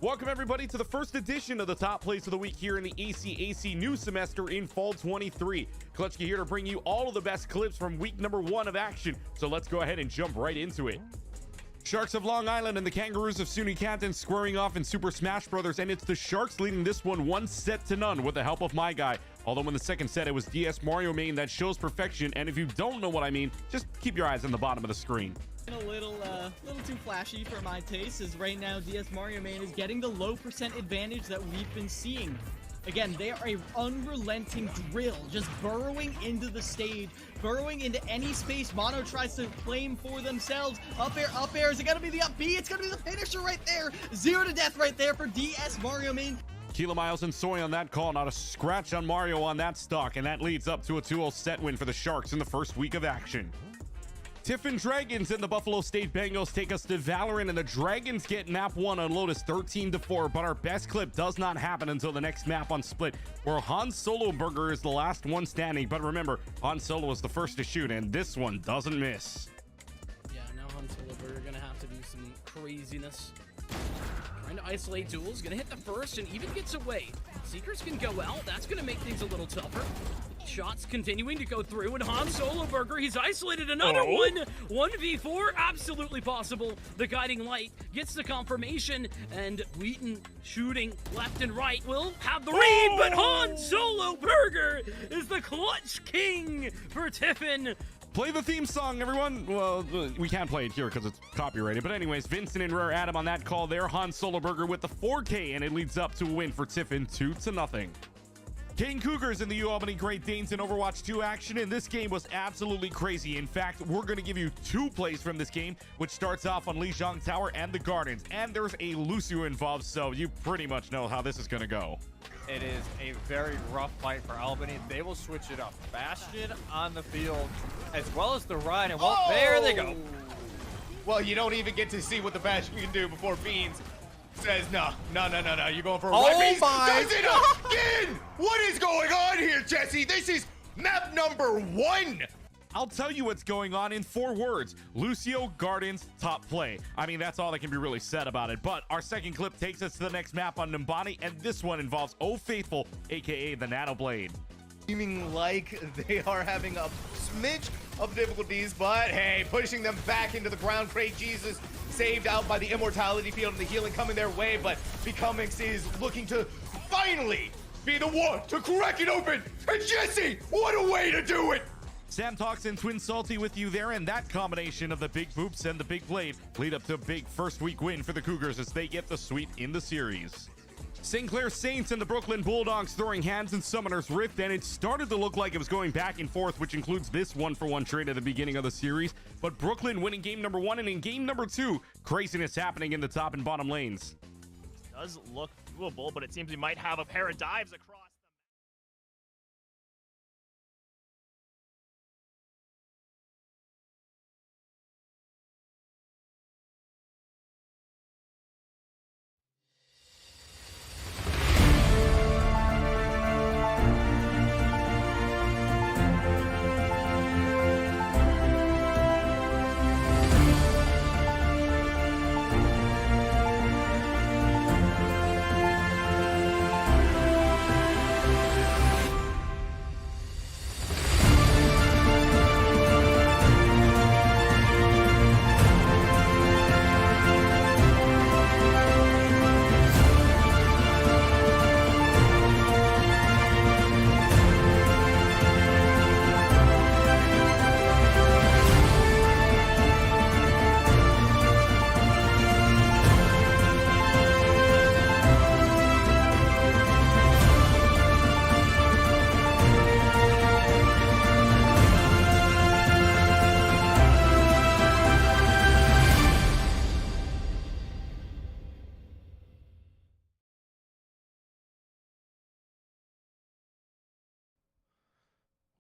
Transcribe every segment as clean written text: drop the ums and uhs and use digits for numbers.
Welcome everybody to the first edition of the top plays of the week here in the ECAC new semester in fall 23. Klutchke here to bring you all of the best clips from week number 1 of action. So let's go ahead and jump right into it. Sharks of Long Island and the Kangaroos of SUNY Canton squaring off in Super Smash Brothers, and it's the Sharks leading this one 1-0 with the help of my guy. Although in the second set it was DS Mario main that shows perfection, and if you don't know what I mean, just keep your eyes on the bottom of the screen. A little too flashy for my taste, as right now DS Mario main is getting the low percent advantage that we've been seeing. Again, they are a unrelenting drill, just burrowing into the stage, burrowing into any space Mono tries to claim for themselves. Up air, is it gonna be the up B? It's gonna be the finisher right there. 0 to death right there for DS Mario main. Kilo Miles and Soy on that call, not a scratch on Mario on that stock, and that leads up to a 2-0 set win for the Sharks in the first week of action. Tiffin Dragons and the Buffalo State Bengals take us to Valorant, and the Dragons get map 1 on Lotus 13-4, but our best clip does not happen until the next map on Split, where Han Solo Burger is the last one standing. But remember, Han Solo was the first to shoot, and this one doesn't miss. Yeah, now Han Solo Burger gonna have to do some craziness. Trying to isolate duels, gonna hit the first and even gets away. Seekers can go out, that's gonna make things a little tougher. Shots continuing to go through, and Han Solo Burger, he's isolated another one. 1v4, absolutely possible. The guiding light gets the confirmation, and Wheaton shooting left and right will have the read, but Han Solo Burger is the clutch king for Tiffin. Play the theme song, everyone. Well, we can't play it here because it's copyrighted. But anyways, Vincent and Rare Adam on that call there. Han Solo Burger with the 4K, and it leads up to a win for Tiffin, 2-0. Kane Cougars and the UAlbany Great Danes in Overwatch 2 action, and this game was absolutely crazy. In fact, we're going to give you 2 plays from this game, which starts off on Lijiang Tower and the Gardens. And there's a Lucio involved, so you pretty much know how this is going to go. It is a very rough fight for Albany. They will switch it up. Bastion on the field, as well as the Ryan, and well, there they go. Well, you don't even get to see what the Bastion can do before Beans says, no, you're going for a Oh Beans my does it again! What is going on here, Jesse? This is map number 1. I'll tell you what's going on in 4 words. Lucio Gardens top play. I mean, that's all that can be really said about it. But our second clip takes us to the next map on Nimbani, and this one involves Oh Faithful, aka the Nano Blade. Seeming like they are having a smidge of difficulties, but hey, pushing them back into the ground. Great Jesus saved out by the immortality field and the healing coming their way, but Becomix is looking to finally be the one to crack it open. And Jesse, what a way to do it! Sam Talks and Twin Salty with you there, and that combination of the big boops and the big blade lead up to a big first week win for the Cougars as they get the sweep in the series. St. Clair Saints and the Brooklyn Bulldogs throwing hands in Summoner's Rift, and it started to look like it was going back and forth, which includes this 1-for-1 trade at the beginning of the series. But Brooklyn winning game number 1, and in game number 2, craziness happening in the top and bottom lanes. Does look doable, but it seems we might have a pair of dives across.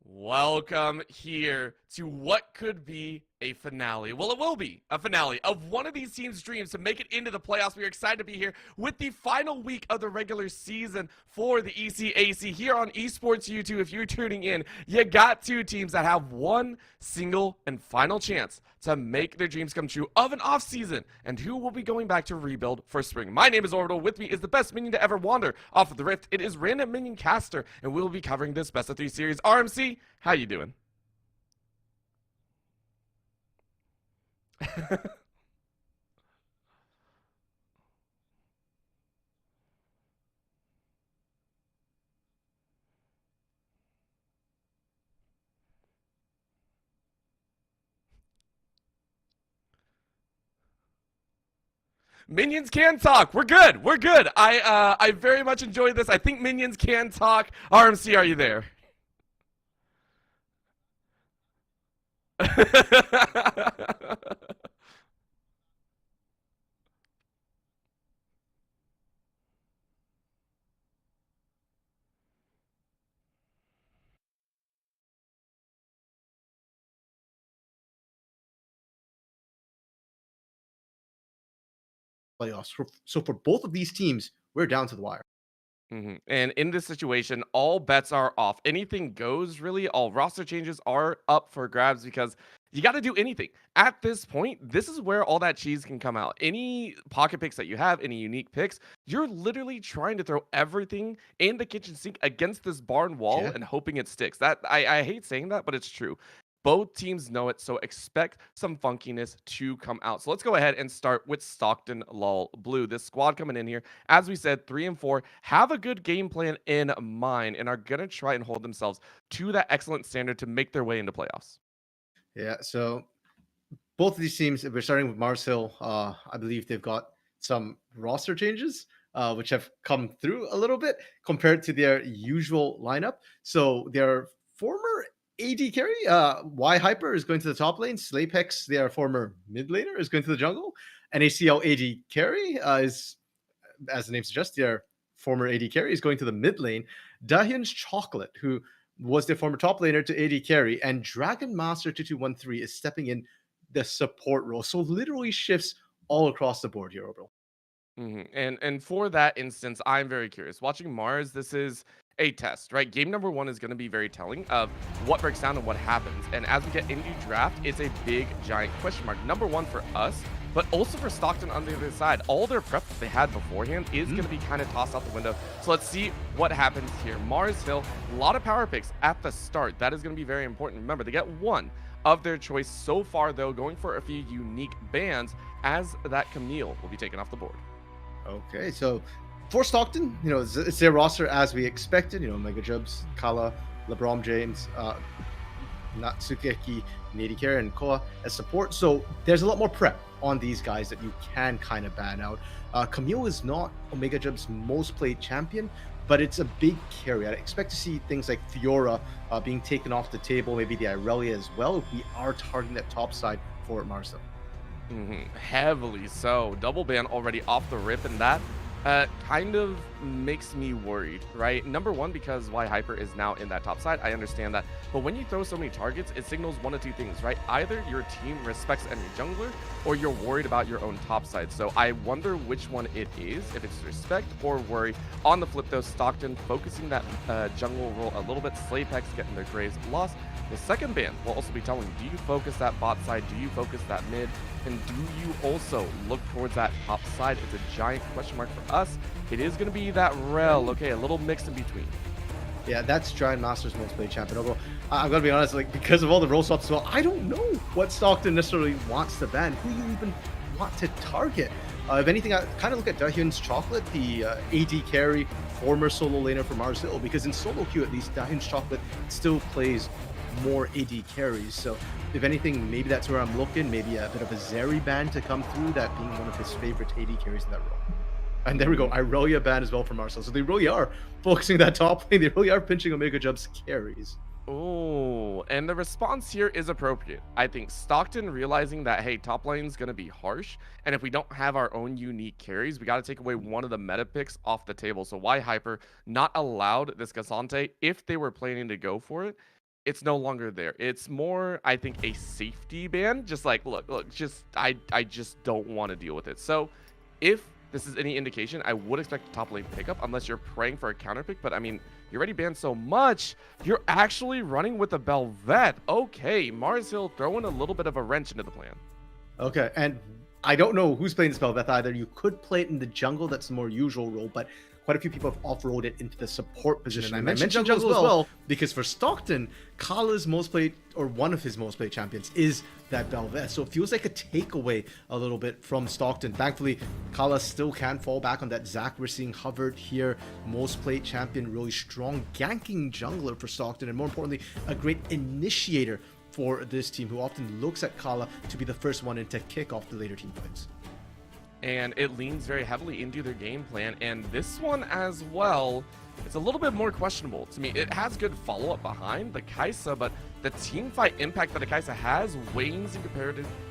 Welcome here to what could be a finale. Well, it will be a finale of one of these teams' dreams to make it into the playoffs. We are excited to be here with the final week of the regular season for the ECAC here on Esports YouTube. If you're tuning in, you got two teams that have one single and final chance to make their dreams come true of an off season, and who will be going back to rebuild for spring. My name is Orbital. With me is the best minion to ever wander off of the Rift. It is Random Minion Caster, and we will be covering this best of 3 series. RMC, how you doing? Minions can talk. We're good. We're good. I very much enjoyed this. I think minions can talk. RMC, are you there? Playoffs. So for both of these teams, we're down to the wire. And in this situation, all bets are off. Anything goes, really. All roster changes are up for grabs because you got to do anything. At this point, this is where all that cheese can come out. Any pocket picks that you have, any unique picks, you're literally trying to throw everything in the kitchen sink against this barn wall Yeah. and hoping it sticks. That I hate saying that, but it's true. Both teams know it, so expect some funkiness to come out. So let's go ahead and start with Stockton Lol Blue. This squad coming in here, as we said, 3 and 4, have a good game plan in mind and are going to try and hold themselves to that excellent standard to make their way into playoffs. Yeah, so both of these teams, we're starting with Mars Hill. I believe they've got some roster changes, which have come through a little bit compared to their usual lineup. So their former AD carry, Y Hyper, is going to the top lane. Slapex, their former mid laner, is going to the jungle. And ACL AD carry is, as the name suggests, their former AD carry is going to the mid lane. Dahyun's Chocolate, who was their former top laner, to AD carry, and Dragon Master 2213 is stepping in the support role. So literally shifts all across the board here, Orbital. And for that instance, I'm very curious. Watching Mars, this is a test, right? Game number 1 is going to be very telling of what breaks down and what happens. And as we get into draft, it's a big, giant question mark. Number 1 for us, but also for Stockton on the other side. All their prep that they had beforehand is going to be kind of tossed out the window. So let's see what happens here. Mars Hill, a lot of power picks at the start. That is going to be very important. Remember, they get one of their choice so far, though, going for a few unique bans as that Camille will be taken off the board. Okay, so for Stockton, it's their roster as we expected. Mega Jubs, Kala, LeBron James, Natsukeki, Nadikara, and Koa as support. So there's a lot more prep on these guys that you can kind of ban out. Camille is not Omega Jub's most played champion, but it's a big carry. I expect to see things like Fiora being taken off the table, maybe the Irelia as well, if we are targeting that top side for Marcel. Heavily so. Double ban already off the rip, and that kind of makes me worried, right? Number 1, because Y Hyper is now in that top side. I understand that. But when you throw so many targets, it signals one of two things, right? Either your team respects any jungler, or you're worried about your own top side. So I wonder which one it is, if it's respect or worry. On the flip, though, Stockton focusing that jungle role a little bit. Slapex getting their Graves lost. The second ban will also be telling, do you focus that bot side? Do you focus that mid? And do you also look towards that top side? It's a giant question mark for us. It is going to be that Rel. Okay, a little mix in between. Yeah, that's Giant Master's most played champion. Although I'm gonna be honest, because of all the role swaps as well, I don't know what Stockton necessarily wants to ban. Who you even want to target? If anything, I kind of look at Dahyun's Chocolate, the AD carry, former solo laner for Mars Hill, because in solo queue at least, Dahyun's Chocolate still plays more AD carries. So if anything, maybe that's where I'm looking. Maybe a bit of a Zeri ban to come through, that being one of his favorite AD carries in that role. And there we go, Irelia ban as well for Marcel. So they really are focusing that top lane. They really are pinching Omega Jub's carries. Oh, and the response here is appropriate. I think Stockton realizing that, hey, top lane's going to be harsh, and if we don't have our own unique carries, we got to take away one of the meta picks off the table. So Y Hyper not allowed this Gasante if they were planning to go for it. it's no longer there. It's more, I think, a safety ban. Just like, look, just I just don't want to deal with it. So if this is any indication, I would expect a top lane pickup unless you're praying for a counter pick. But I mean, you're already banned so much. You're actually running with the Bel'Veth. Okay, Mars Hill throwing a little bit of a wrench into the plan. Okay, and I don't know who's playing this Bel'Veth either. You could play it in the jungle. That's the more usual role, but quite a few people have off-rolled it into the support position. And I mentioned jungle as well because for Stockton, Kala's most played, or one of his most played champions, is that Bel'Veth. So it feels like a takeaway a little bit from Stockton. Thankfully, Kala still can fall back on that Zac we're seeing hovered here. Most played champion, really strong ganking jungler for Stockton, and more importantly, a great initiator for this team who often looks at Kala to be the first one in to kick off the later team fights. And it leans very heavily into their game plan, and this one as well, it's a little bit more questionable to me. It has good follow-up behind the Kai'Sa, but the team fight impact that a Kai'Sa has wanes in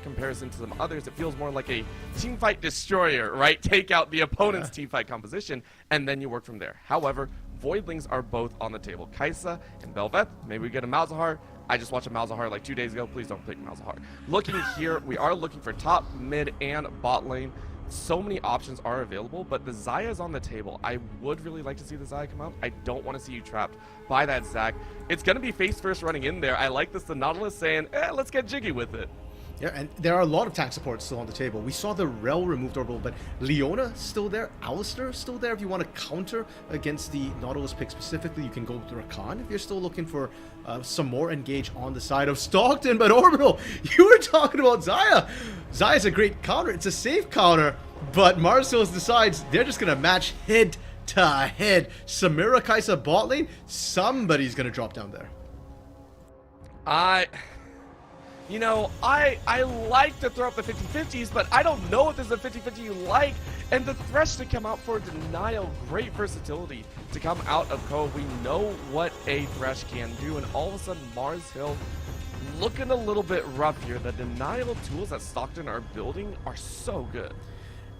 comparison to some others. It feels more like a team fight destroyer, right? Take out the opponent's team fight composition, and then you work from there. However, Voidlings are both on the table. Kai'Sa and Bel'Veth. Maybe we get a Malzahar. I just watched a Malzahar like 2 days ago. Please don't pick Malzahar. Looking here, we are looking for top, mid, and bot lane. So many options are available, but the Xayah is on the table. I would really like to see the Xayah come out. I don't want to see you trapped by that Zac. It's going to be face first running in there. I like this, the Nautilus saying, let's get jiggy with it. Yeah, and there are a lot of tank supports still on the table. We saw the Rel removed orbital, but Leona still there, Alistar still there. If you want to counter against the Nautilus pick specifically, you can go with Rakan if you're still looking for some more engage on the side of Stockton. But Orbital, you were talking about Xayah. Xayah's a great counter. It's a safe counter, but Marcels decides they're just going to match head to head. Samira, Kai'Sa bot lane, somebody's going to drop down there. You know, I like to throw up the 50-50s, but I don't know if there's a 50-50 you like. And the Thresh to come out for Denial, great versatility to come out of Cove. We know what a Thresh can do, and all of a sudden Mars Hill looking a little bit rough here. The Denial tools that Stockton are building are so good.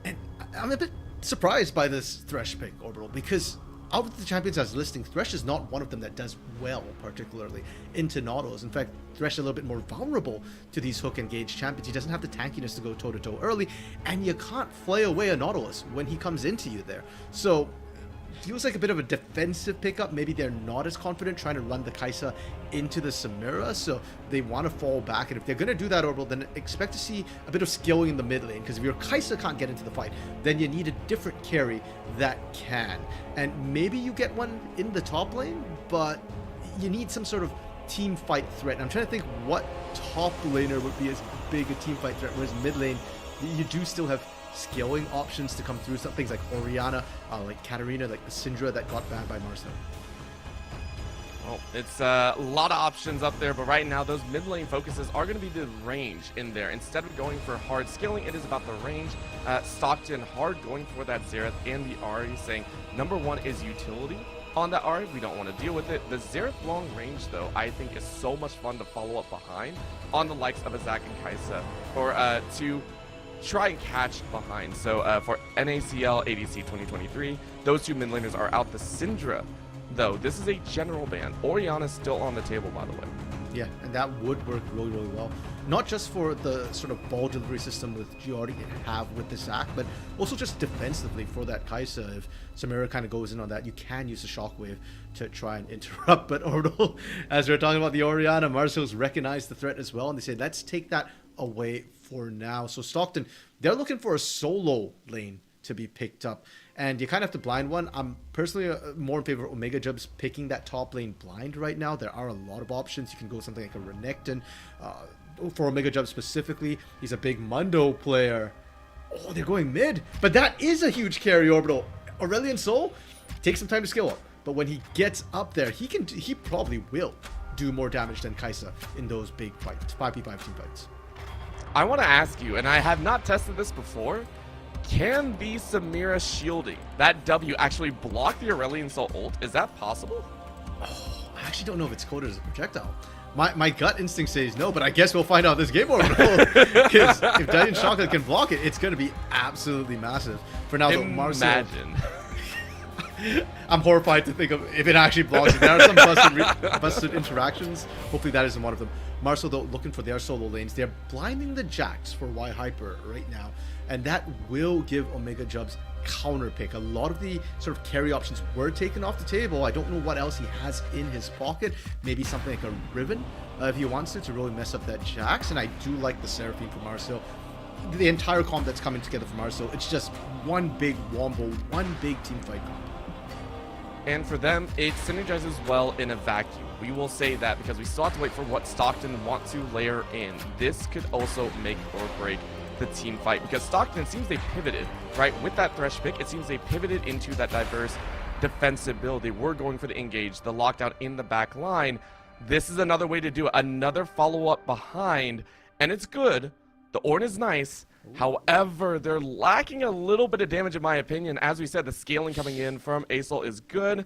And I'm a bit surprised by this Thresh pick, Orbital, because out of the champions as listing, Thresh is not one of them that does well, particularly into Nautilus. In fact, Thresh is a little bit more vulnerable to these hook engaged champions. He doesn't have the tankiness to go toe-to-toe early, and you can't flay away a Nautilus when he comes into you there. So feels like a bit of a defensive pickup. Maybe they're not as confident trying to run the Kai'Sa into the Samira, so they want to fall back. And if they're going to do that, Orbital, then expect to see a bit of skilling in the mid lane, because if your Kai'Sa can't get into the fight, then you need a different carry that can. And maybe you get one in the top lane, but you need some sort of team fight threat. And I'm trying to think what top laner would be as big a team fight threat, whereas mid lane, you do still have scaling options to come through. Some things like Orianna, like Katarina, like the Syndra that got banned by Marcel. Well, it's a lot of options up there, but right now those mid lane focuses are going to be the range in there. Instead of going for hard scaling, it is about the range. Stockton hard going for that Xerath and the Ahri, saying number one is utility on that Ahri. We don't want to deal with it. The Xerath long range, though, I think is so much fun to follow up behind on the likes of a Zac and Kai'Sa, or to try and catch behind. So for NACL ADC 2023, those two mid laners are out. The Syndra, though, this is a general ban. Orianna's still on the table, by the way. Yeah, and that would work really, really well. Not just for the sort of ball delivery system that you already have with the Zac, but also just defensively for that Kai'Sa. If Samira kind of goes in on that, you can use the Shockwave to try and interrupt. But Orbital, as we we're talking about the Orianna, Marcel's recognized the threat as well, and they say, let's take that away for now. So Stockton, they're looking for a solo lane to be picked up, and you kind of have to blind one. I'm personally more in favor of Omega Jubs picking that top lane blind right now. There are a lot of options. You can go something like a Renekton. For Omega Jubs specifically, he's a big Mundo player. Oh, they're going mid, but that is a huge carry, Orbital. Aurelion Sol takes some time to skill up, but when he gets up there, he probably will do more damage than Kai'Sa in those big fights, 5v5 team fights. I want to ask you, and I have not tested this before, can the Samira shielding, that W, actually block the Aurelion Sol ult? Is that possible? Oh, I actually don't know if it's coded as a projectile. My gut instinct says no, but I guess we'll find out this game, Orbital. Because if Giant Chocolate can block it, it's going to be absolutely massive. For now, though, Marcel... Imagine. I'm horrified to think of if it actually belongs. There are some busted interactions. Hopefully that isn't one of them. Marcel, though, looking for their solo lanes. They're blinding the Jax for Y Hyper right now, and that will give Omega Jubs counter pick. A lot of the sort of carry options were taken off the table. I don't know what else he has in his pocket. Maybe something like a Riven if he wants to really mess up that Jax. And I do like the Seraphine for Marcel. The entire comp that's coming together for Marcel, it's just one big wombo, one big team fight comp. And for them, it synergizes well in a vacuum. We will say that because we still have to wait for what Stockton want to layer in. This could also make or break the team fight, because Stockton, it seems they pivoted, right? With that Thresh pick, it seems they pivoted into that diverse defensive build. They were going for the engage, the lockdown in the back line. This is another way to do it, another follow-up behind, and it's good. The Ornn is nice. However, they're lacking a little bit of damage in my opinion. As we said, the scaling coming in from Acel is good.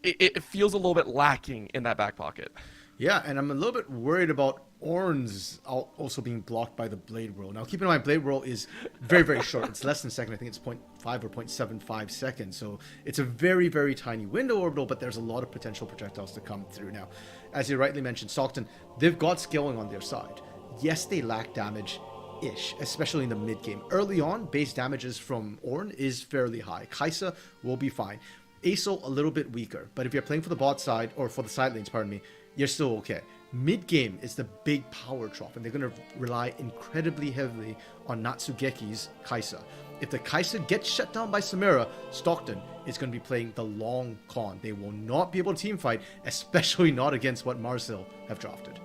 It feels a little bit lacking in that back pocket. Yeah, and I'm a little bit worried about Ornn's also being blocked by the Blade Whirl. Now, keep in mind, Blade Whirl is very, very short. It's less than a second. I think it's 0.5 or 0.75 seconds. So it's a very, very tiny window orbital, but there's a lot of potential projectiles to come through. Now, as you rightly mentioned, Stockton, they've got scaling on their side. Yes, they lack damage-ish, especially in the mid-game. Early on, base damages from Ornn is fairly high. Kai'Sa will be fine. Acel, a little bit weaker, but if you're playing for the bot side, or for the side lanes, pardon me, you're still okay. Mid-game is the big power trough, and they're going to rely incredibly heavily on Natsugeki's Kai'Sa. If the Kai'Sa gets shut down by Samira, Stockton is going to be playing the long con. They will not be able to team fight, especially not against what Marcel have drafted.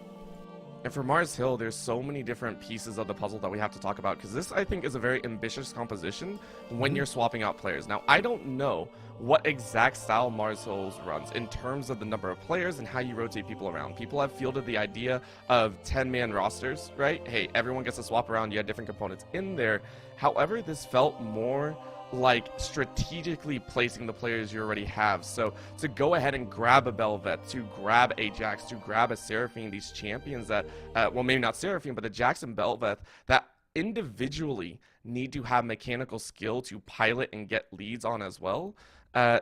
And for Mars Hill, there's so many different pieces of the puzzle that we have to talk about, because this, I think, is a very ambitious composition when you're swapping out players. Now, I don't know what exact style Mars Hills runs in terms of the number of players and how you rotate people around. People have fielded the idea of 10-man rosters, right? Hey, everyone gets to swap around. You have different components in there. However, this felt more like strategically placing the players you already have. So to go ahead and grab a Bel'Veth, to grab a Jax, to grab a Seraphine, these champions that, well, maybe not Seraphine, but the Jax and Bel'Veth that individually need to have mechanical skill to pilot and get leads on as well.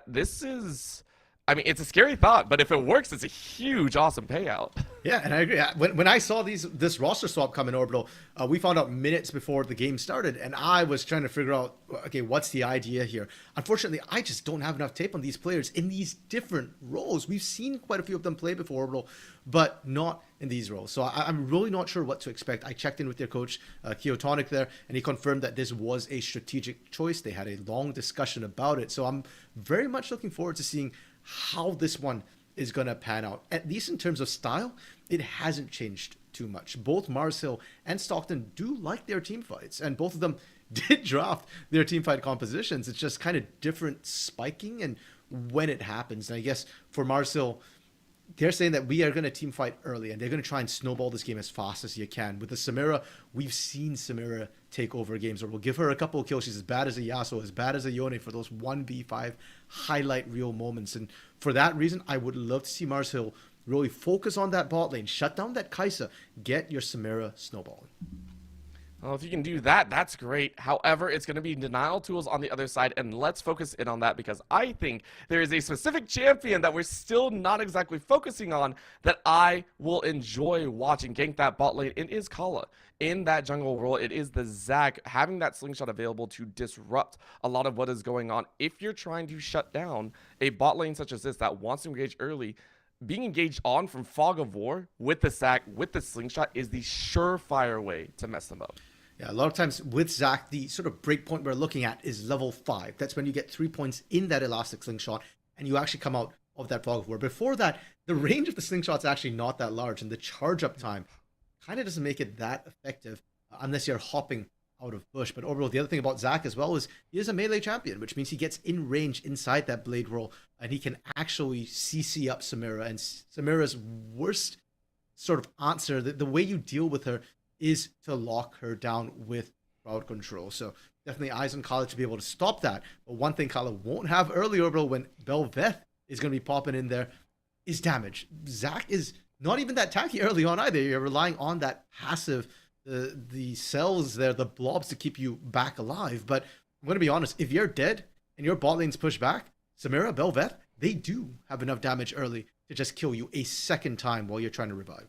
This is, I mean, it's a scary thought, but if it works, it's a huge, awesome payout. Yeah, and I agree. When I saw this roster swap come in Orbital, we found out minutes before the game started, and I was trying to figure out, okay, what's the idea here? Unfortunately, I just don't have enough tape on these players in these different roles. We've seen quite a few of them play before Orbital, but not in these roles. So I'm really not sure what to expect. I checked in with their coach, Keotonic there, and he confirmed that this was a strategic choice. They had a long discussion about it. So I'm very much looking forward to seeing how this one is going to pan out. At least in terms of style, it hasn't changed too much. Both Mars Hill and Stockton do like their team fights, and both of them did draft their team fight compositions. It's just kind of different spiking and when it happens. And I guess for Mars Hill, they're saying that we are going to team fight early, and they're going to try and snowball this game as fast as you can. With the Samira, we've seen Samira take over games, or we'll give her a couple of kills. She's as bad as a Yasuo, as bad as a Yone for those 1v5 highlight reel moments. And for that reason, I would love to see Mars Hill really focus on that bot lane, shut down that Kai'Sa, get your Samira snowballing. Well, if you can do that, that's great. However, it's going to be denial tools on the other side, and let's focus in on that, because I think there is a specific champion that we're still not exactly focusing on that I will enjoy watching gank that bot lane. It is Kala. In that jungle role, it is the Zac having that slingshot available to disrupt a lot of what is going on. If you're trying to shut down a bot lane such as this that wants to engage early, being engaged on from Fog of War with the Zac, with the slingshot, is the surefire way to mess them up. Yeah, a lot of times with Zac, the sort of breakpoint we're looking at is level 5. That's when you get 3 points in that elastic slingshot, and you actually come out of that Fog of War. Before that, the range of the slingshot's actually not that large, and the charge up time kind of doesn't make it that effective unless you're hopping out of bush. But overall, the other thing about Zac as well is he is a melee champion, which means he gets in range inside that blade roll, and he can actually CC up Samira. And Samira's worst sort of answer, the way you deal with her, is to lock her down with crowd control. So definitely eyes on Kala to be able to stop that. But one thing Kala won't have early orbital when Bel'Veth is going to be popping in there is damage. Zac is not even that tanky early on either. You're relying on that passive, the cells there, the blobs to keep you back alive. But I'm going to be honest, if you're dead and your bot lane's pushed back, Samira, Belveth, they do have enough damage early to just kill you a second time while you're trying to revive.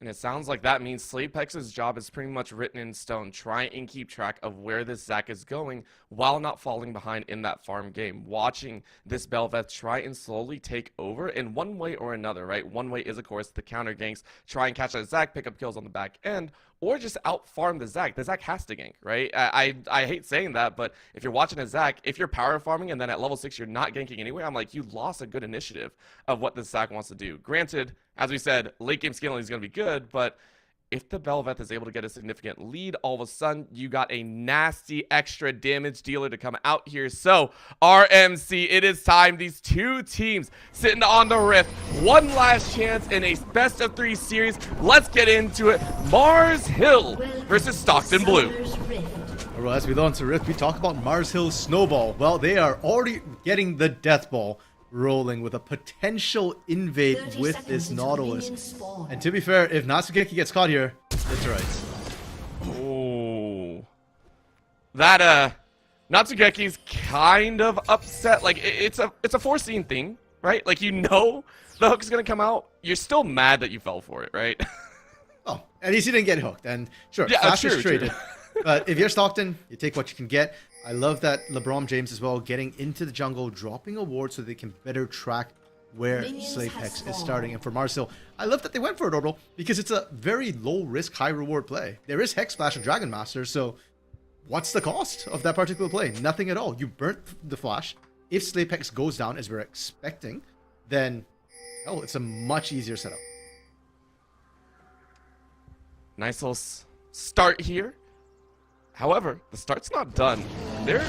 And it sounds like that means Slaypex's job is pretty much written in stone. Try and keep track of where this Zac is going while not falling behind in that farm game. Watching this Belveth try and slowly take over in one way or another, right? One way is, of course, the counter ganks. Try and catch that Zac, pick up kills on the back end, or just out farm the Zac. The Zac has to gank, right? I hate saying that, but if you're watching a Zac, if you're power farming and then at level 6 you're not ganking anyway, I'm like, you lost a good initiative of what this Zac wants to do. Granted, as we said, late game scaling is going to be good, but if the Belveth is able to get a significant lead, all of a sudden you got a nasty extra damage dealer to come out here. So RMC, it is time. These two teams sitting on the Rift. One last chance in a best of 3 series. Let's get into it. Mars Hill versus Stockton Blue. Alright, as we launch the Rift, we talk about Mars Hill Snowball. Well, they are already getting the death ball rolling with a potential invade with this Nautilus. And to be fair, if Natsugeki gets caught here, it's right. Oh, that Natsugeki's kind of upset. Like it's a foreseen thing, right? Like, you know the hook is gonna come out. You're still mad that you fell for it, right? Oh, at least he didn't get hooked. And sure, Yeah, Flash true, is traded. But if you're Stockton, you take what you can get. I love that LeBron James as well getting into the jungle, dropping a ward so they can better track where Slaypex is starting. And for Mars Hill, I love that they went for it, Orbital, because it's a very low risk, high reward play. There is Hex Flash and Dragon Master, so what's the cost of that particular play? Nothing at all. You burnt the Flash. If Slaypex goes down as we're expecting, then it's a much easier setup. Nice little start here. However, the start's not done. They're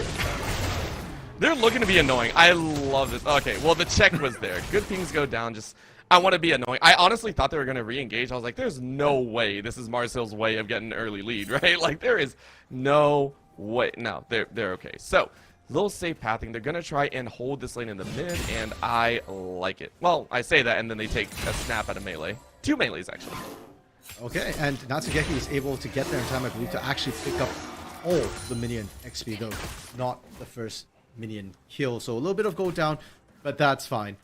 looking to be annoying. I love this. Okay, well, the check was there. Good things go down. Just, I want to be annoying. I honestly thought they were going to re-engage. I was like, there's no way this is Mars Hill's way of getting an early lead, right? Like, there is no way. No, they're okay. So, little safe pathing. They're going to try and hold this lane in the mid, and I like it. Well, I say that, and then they take a snap at a melee. 2 melees, actually. Okay, and Natsugeki was able to get there in time, I believe, to actually pick up all the minion XP, though not the first minion kill. So a little bit of go down, but that's fine.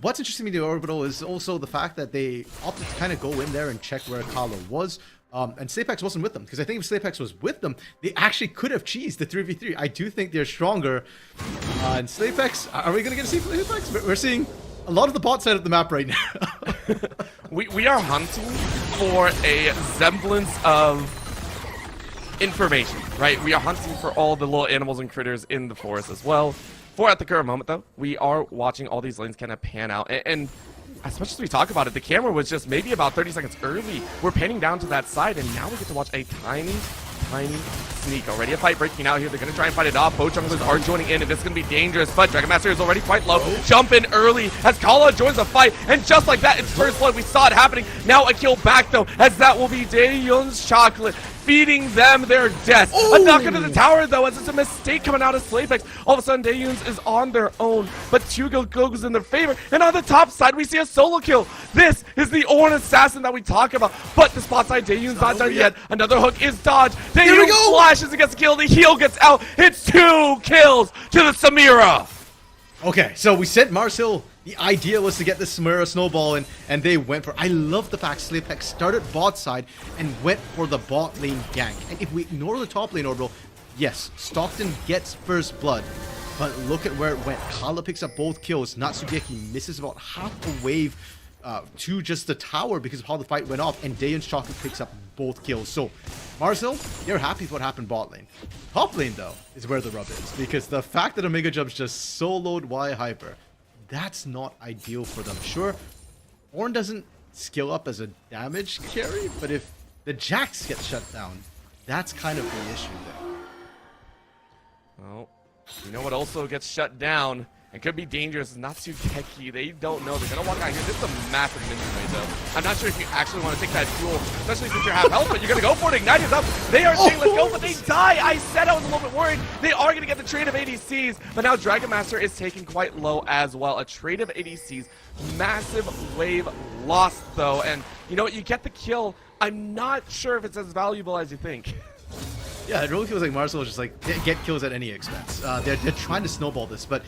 What's interesting to me, the Orbital, is also the fact that they opted to kind of go in there and check where Kala was. And Slaypex wasn't with them, because I think if Slaypex was with them, they actually could have cheesed the 3v3. I do think they're stronger. And Slaypex, are we going to get to see Slaypex? We're seeing a lot of the bot side of the map right now. we are hunting for a semblance of information, right? We are hunting for all the little animals and critters in the forest as well. For at the current moment, though, we are watching all these lanes kind of pan out. And as much as we talk about it, the camera was just maybe about 30 seconds early. We're panning down to that side, and now we get to watch a tiny sneak. Already a fight breaking out here. They're going to try and fight it off. Both junglers are joining in, and it's going to be dangerous, but Dragon Master is already quite low. Jump in early as Kala joins the fight, and just like that, it's first blood. We saw it happening. Now a kill back, though, as that will be Daeyeon's chocolate, feeding them their death. A knock into the tower, though, as it's a mistake coming out of Slaypex. All of a sudden, Daeyeon's is on their own, but 2 goes in their favor. And on the top side, we see a solo kill. This is the Ornn Assassin that we talk about, but the spot side, Daeyeon's not done yet. Another hook is dodged. Daeyeon flashes and gets killed. The heal gets out. It's 2 kills to the Samira. Okay, so we said Mars Hill, the idea was to get the Samira snowball in, and they went for it. I love the fact Slaypex started bot side and went for the bot lane gank. And if we ignore the top lane Orbital, yes, Stockton gets first blood, but look at where it went. Kala picks up both kills. Natsugeki misses about half a wave to just the tower because of how the fight went off, and Daeyeon's chocolate picks up both kills. So Mars Hill, they're happy with what happened bot lane. Top lane, though, is where the rub is, because the fact that Omega Jump's just soloed Y Hyper, that's not ideal for them. Sure, Ornn doesn't skill up as a damage carry, but if the Jax get shut down, that's kind of the issue there. Well, you know what also gets shut down and could be dangerous is Natsugeki. They don't know. They're going to walk out here. This is a massive minion raid, though. I'm not sure if you actually want to take that duel, especially since you're half health, but you're going to go for it. Ignite is up. They are saying let's go, but they die. I said I was a little bit worried. They are going to get the trade of ADCs, but now Dragon Master is taking quite low as well. A trade of ADCs. Massive wave lost, though. And you know what? You get the kill. I'm not sure if it's as valuable as you think. Yeah, it really feels like Marcel is just like, get kills at any expense. They're trying to snowball this, but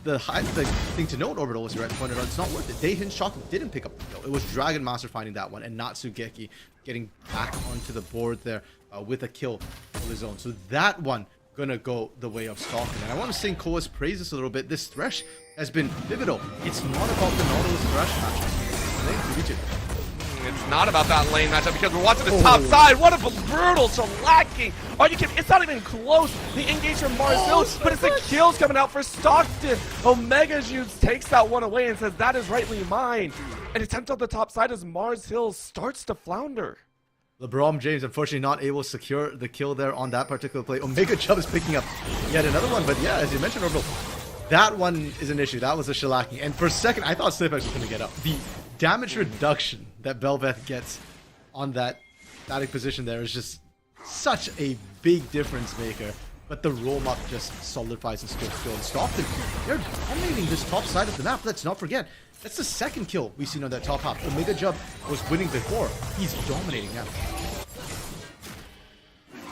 the thing to note, Orbital, as you rightly pointed out, it's not worth it. Daehin's Chocolate didn't pick up the kill. It was Dragon Master finding that one, and Natsugeki getting back onto the board there with a kill of his own. So that one gonna go the way of Stockton. And I want to sing Koa's praises a little bit. This Thresh has been pivotal. It's not about the Nautilus Thresh match. It's not about that lane matchup because we're watching the top side. What a brutal shellacking. Are you kidding? It's not even close. The engage from Marcel, but it's the kills coming out for Stockton. Omega Judes takes that one away and says, that is rightly mine. An attempt on the top side as Mars Hill starts to flounder. LeBron James, unfortunately, not able to secure the kill there on that particular play. Omega Chubb is picking up yet another one, but yeah, as you mentioned, Orbital, that one is an issue. That was a shellacking. And for a second, I thought Slayfax was going to get up. The damage reduction that Belveth gets on that static position there is just such a big difference maker. But the roll-up just solidifies and still. And Stockton, they're dominating this top side of the map. Let's not forget, that's the second kill we've seen on that top half. Omega Chubb was winning before. He's dominating now.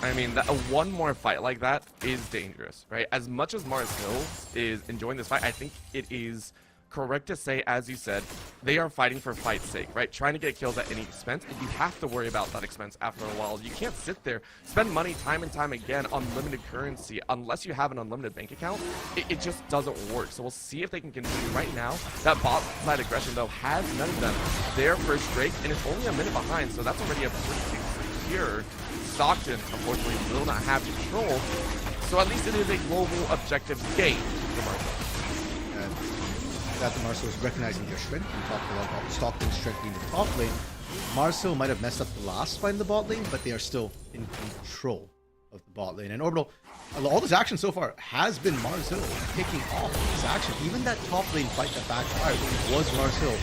I mean, one more fight like that is dangerous, right? As much as Mars Hill is enjoying this fight, I think it is correct to say, as you said, they are fighting for fight's sake, right? Trying to get kills at any expense, and you have to worry about that expense after a while. You can't sit there, spend money time and time again on limited currency unless you have an unlimited bank account. It just doesn't work. So we'll see if they can continue. Right now, that bot side aggression, though, has none of them their first Drake, and it's only a minute behind, so that's already a pretty secure. Stockton, unfortunately, will not have control, so at least it is a global objective game for Marcel. That the Marcel is recognizing their strength. We talked a lot about Stockton's strength being the top lane. Marcel might have messed up the last fight in the bot lane, but they are still in control of the bot lane. And Orbital, all this action so far has been Marcel picking off this action. Even that top lane fight that backfired was Marcel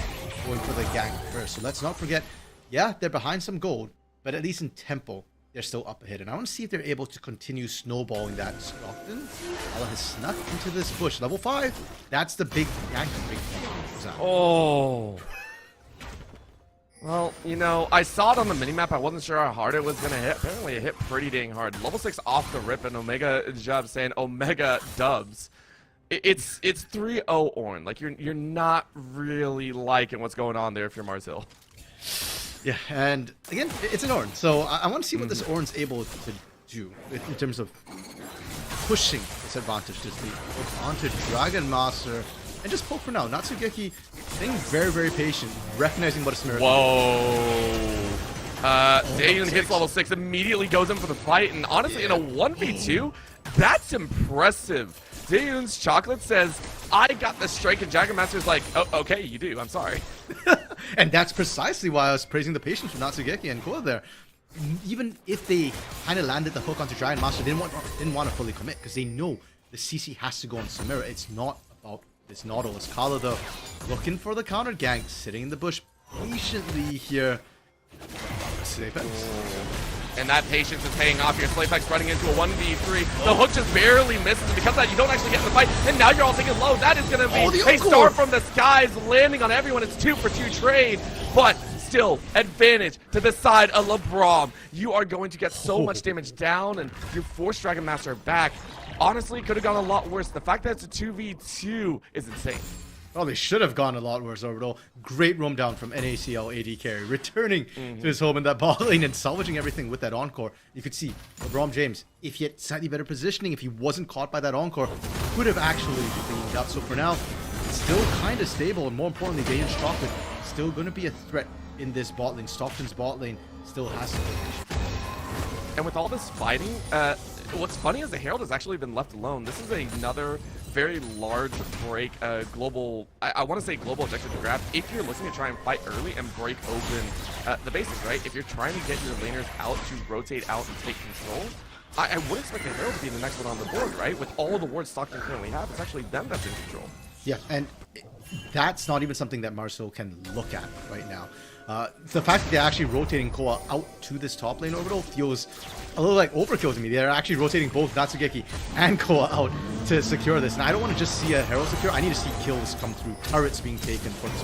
going for the gank first. So let's not forget, yeah, they're behind some gold, but at least in tempo, they're still up ahead. And I want to see if they're able to continue snowballing that. Stockton has snuck into this bush. Level 5. That's the big gank. Oh. Well, you know, I saw it on the minimap. I wasn't sure how hard it was going to hit. Apparently, it hit pretty dang hard. Level 6 off the rip, and Omega Jub saying Omega dubs. It's 3-0 Ornn. Like, you're not really liking what's going on there if you're Mars Hill. Yeah, and again, it's an Ornn, so I want to see what this Ornn's able to do in terms of pushing this advantage to the onto Dragon Master and just poke for now. Natsugeki staying very, very patient, recognizing what a Samira. Whoa. Daehyun hits level 6, immediately goes in for the fight, and honestly, in a 1v2, that's impressive. Daehyun's Chocolate says, I got the strike, and Dragon Master's like, oh, okay, you do, I'm sorry. And that's precisely why I was praising the patience from Natsugeki and Koa there. Even if they kind of landed the hook onto Dragon Master, they didn't want to fully commit because they know the CC has to go on Samira. It's not about this Nautilus. Kala, though, looking for the counter gank, sitting in the bush patiently here. And that patience is paying off here. Slayfax running into a 1v3. The hook just barely misses, and because of that, you don't actually get in the fight. And now you're all taking low. That is going to be a star from the skies landing on everyone. It's 2-for-2 trade, but still advantage to the side of LeBron. You are going to get so much damage down, and you force Dragon Master back. Honestly, it could have gone a lot worse. The fact that it's a 2v2 is insane. Well, they should have gone a lot worse, Orbital. Great roam down from NACL AD carry, returning to his home in that bot lane and salvaging everything with that encore. You could see LeBron James, if he had slightly better positioning, if he wasn't caught by that encore, could have actually cleaned up. So for now, it's still kind of stable, and more importantly, Daehyun's Chocolate still going to be a threat in this bot lane. Stockton's bot lane still has to finish. And with all this fighting, what's funny is the Herald has actually been left alone. This is another very large break, global, I want to say global objective to grab. If you're looking to try and fight early and break open the basics, right? If you're trying to get your laners out to rotate out and take control, I would expect the Herald to be the next one on the board, right? With all the wards Stockton currently have, it's actually them that's in control. Yeah, and that's not even something that Marcel can look at right now. The fact that they're actually rotating Koa out to this top lane Orbital feels a little like overkill to me. They're actually rotating both Natsugeki and Koa out to secure this. And I don't want to just see a Herald secure. I need to see kills come through, turrets being taken for this.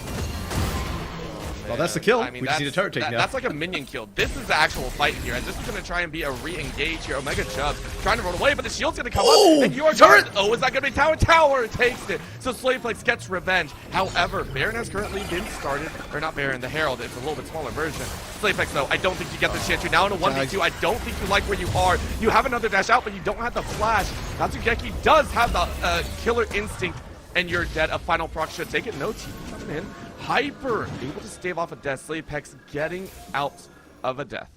Well, that's the kill. I mean, We just need a turret taken down. That's like a minion kill. This is the actual fight here, and this is going to try and be a re-engage here. Omega Chubbs trying to run away, but the shield's going to come up, and your turret. Oh, is that going to be Tower? Tower takes it. So Slaveplex gets revenge. However, Baron has currently been started, or not Baron, the Herald. It's a little bit smaller version. Slaveplex, though, I don't think you get the chance. You're now in a 1v2. I don't think you like where you are. You have another dash out, but you don't have the flash. Natsugeki does have the killer instinct, and you're dead. A final proc should take it. No team coming in. Hyper able to stave off a death. Slaveplex getting out of a death.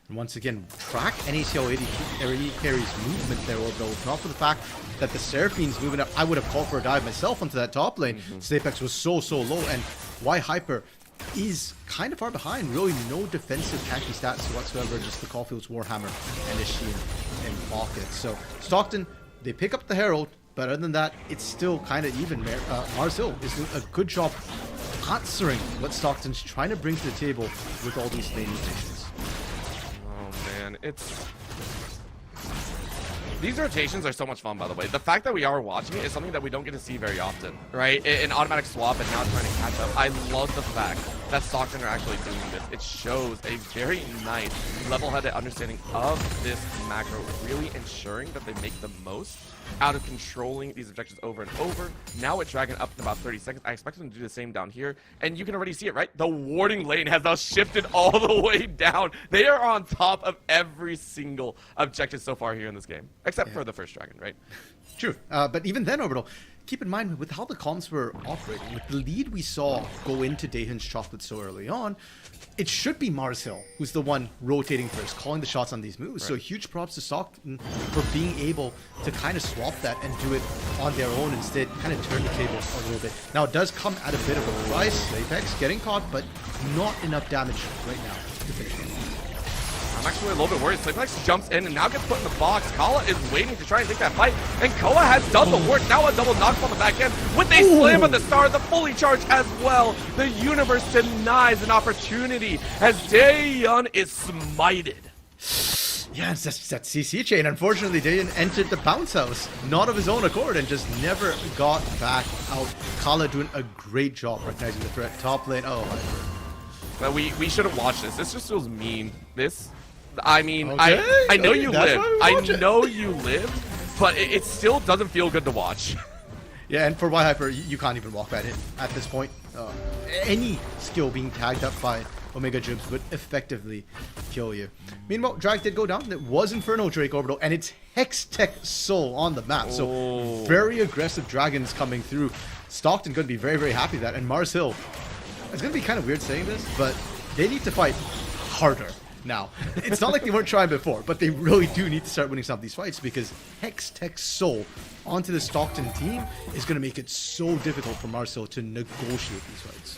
And once again, track NACL AD carries movement there, Orbital. Not for the fact that the Seraphine's moving up. I would have called for a dive myself onto that top lane. Slaveplex was so low, and why Hyper is kind of far behind. Really no defensive tanky stats whatsoever, just the Caulfield's Warhammer and his shield in pocket. So Stockton, they pick up the Herald, but other than that, it's still kind of even. Mars Hill is doing a good job answering what Stockton's trying to bring to the table with all these lane rotations. Oh man, these rotations are so much fun, by the way. The fact that we are watching it is something that we don't get to see very often, right? An automatic swap and now trying to catch up. I love the fact that Stockton are actually doing this. It shows a very nice, level-headed understanding of this macro, really ensuring that they make the most out of controlling these objectives over and over. Now with Dragon up in about 30 seconds, I expect them to do the same down here. And you can already see it, right? The warding lane has now shifted all the way down. They are on top of every single objective so far here in this game. Except for the first Dragon, right? True. But even then, Orbital, keep in mind with how the comms were operating, with the lead we saw go into Daehan's Chocolate so early on, it should be Mars Hill who's the one rotating first, calling the shots on these moves. Right. So huge props to Stockton for being able to kind of swap that and do it on their own instead, kind of turn the tables a little bit. Now it does come at a bit of a price. Apex getting caught, but not enough damage right now to finish it. I'm actually a little bit worried. Slaveplex jumps in and now gets put in the box. Kala is waiting to try and take that fight. And Koa has done the work. Now a double knock on the back end with a slam on the star, the fully charged as well. The universe denies an opportunity as Daehan is smited. Yeah, it's that CC chain. Unfortunately, Daehan entered the bounce house, not of his own accord, and just never got back out. Kala doing a great job recognizing the threat. Top lane, oh my god. But we should have watched this. This just feels mean. I mean, okay. I know you live. I it. know you live, but it still doesn't feel good to watch. Yeah, and for Y Hyper, you can't even walk that in at this point. Any skill being tagged up by Omega Jibs would effectively kill you. Meanwhile, Drag did go down. It was Inferno Drake Orbital, and it's Hextech Soul on the map. So very aggressive dragons coming through. Stockton going to be very happy with that. And Mars Hill, it's going to be kind of weird saying this, but they need to fight harder now. It's not like they weren't trying before, but they really do need to start winning some of these fights because Hextech Soul onto the Stockton team is going to make it so difficult for Mars Hill to negotiate these fights.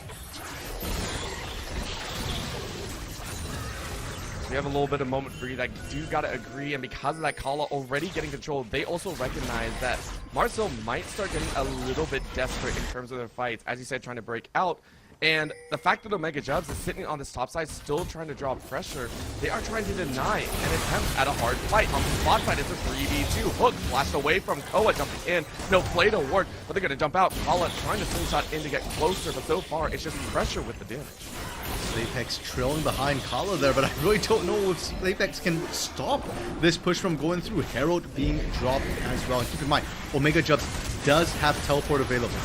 We have a little bit of moment for you that do gotta agree, and because of that Kala already getting control, they also recognize that Mars Hill might start getting a little bit desperate in terms of their fights, as you said, trying to break out. And the fact that Omega Jubs is sitting on this top side, still trying to draw pressure, they are trying to deny an attempt at a hard fight. On the spot side, it's a 3v2. Hook flashed away from Koa, jumping in. No play to work, but they're going to jump out. Kala trying to slingshot in to get closer, but so far, it's just pressure with the damage. Apex trailing behind Kala there, but I really don't know if Apex can stop this push from going through. Herald being dropped as well. And keep in mind, Omega Jubs does have teleport available.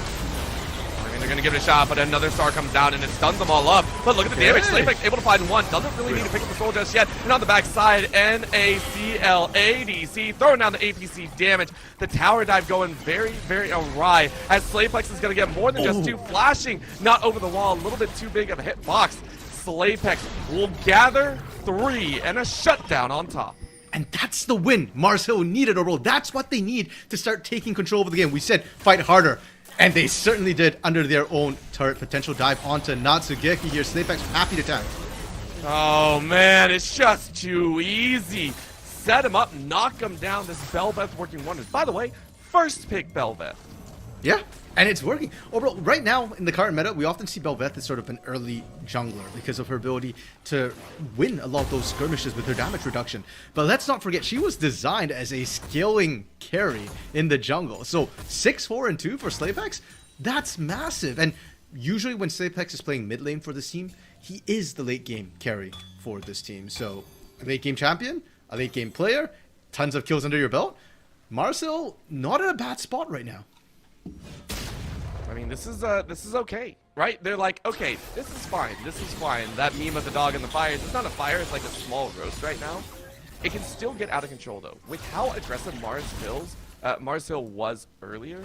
They're going to give it a shot, but another star comes down and it stuns them all up. But look at the damage. Slaveplex able to find one. Doesn't really need to pick up the soul just yet. And on the backside, NACL ADC throwing down the APC damage. The tower dive going very awry as Slaveplex is going to get more than just two. Flashing, not over the wall. A little bit too big of a hitbox. Slaveplex will gather 3 and a shutdown on top. And that's the win Mars Hill needed, Orbital. That's what they need to start taking control of the game. We said fight harder. And they certainly did under their own turret. Potential dive onto Natsugeki here. Slaveplex happy to tag. Oh man, it's just too easy. Set him up, knock him down. This Belveth working wonders. By the way, first pick Belveth. Yeah, and it's working. Orbital, right now in the current meta, we often see Belveth as sort of an early jungler because of her ability to win a lot of those skirmishes with her damage reduction. But let's not forget, she was designed as a scaling carry in the jungle. So 6, 4, and 2 for Slaveplex, that's massive. And usually when Slaveplex is playing mid lane for this team, he is the late game carry for this team. So, a late game champion, a late game player, tons of kills under your belt. Marcel, not in a bad spot right now. I mean, this is okay, right? They're like, okay, this is fine. This is fine. That meme of the dog and the fire, it's not a fire, it's like a small roast right now. It can still get out of control, though. With how aggressive Mars Hill was earlier,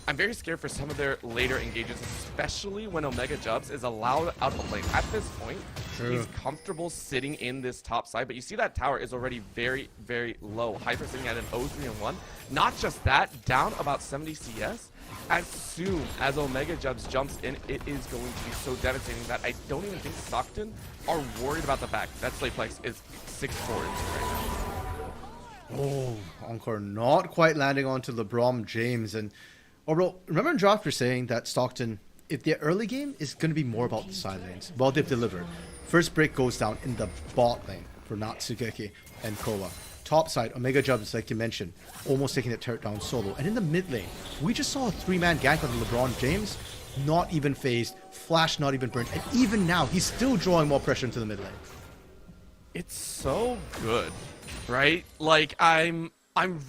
I'm very scared for some of their later engagements, especially when Omega Jubs is allowed out of the lane. At this point, he's comfortable sitting in this top side, but you see that tower is already very, very low. Hyper sitting at an 0-3-1. Not just that, down about 70 CS. As soon as Omega Jubs jumps in, it is going to be so devastating that I don't even think Stockton are worried about the fact that Slayplex is 6-4 right now. Oh, Encore not quite landing onto LeBron James. And Orbital, remember in draft you're saying that Stockton, if their early game is going to be more about the side lanes. Well, they've delivered. First break goes down in the bot lane for Natsugeki and Koa. Top side, Omega Jubs, like you mentioned, almost taking the turret down solo. And in the mid lane, we just saw a 3-man gank on LeBron James, not even phased, Flash not even burned, and even now, he's still drawing more pressure into the mid lane. It's so good, right? Like, I'm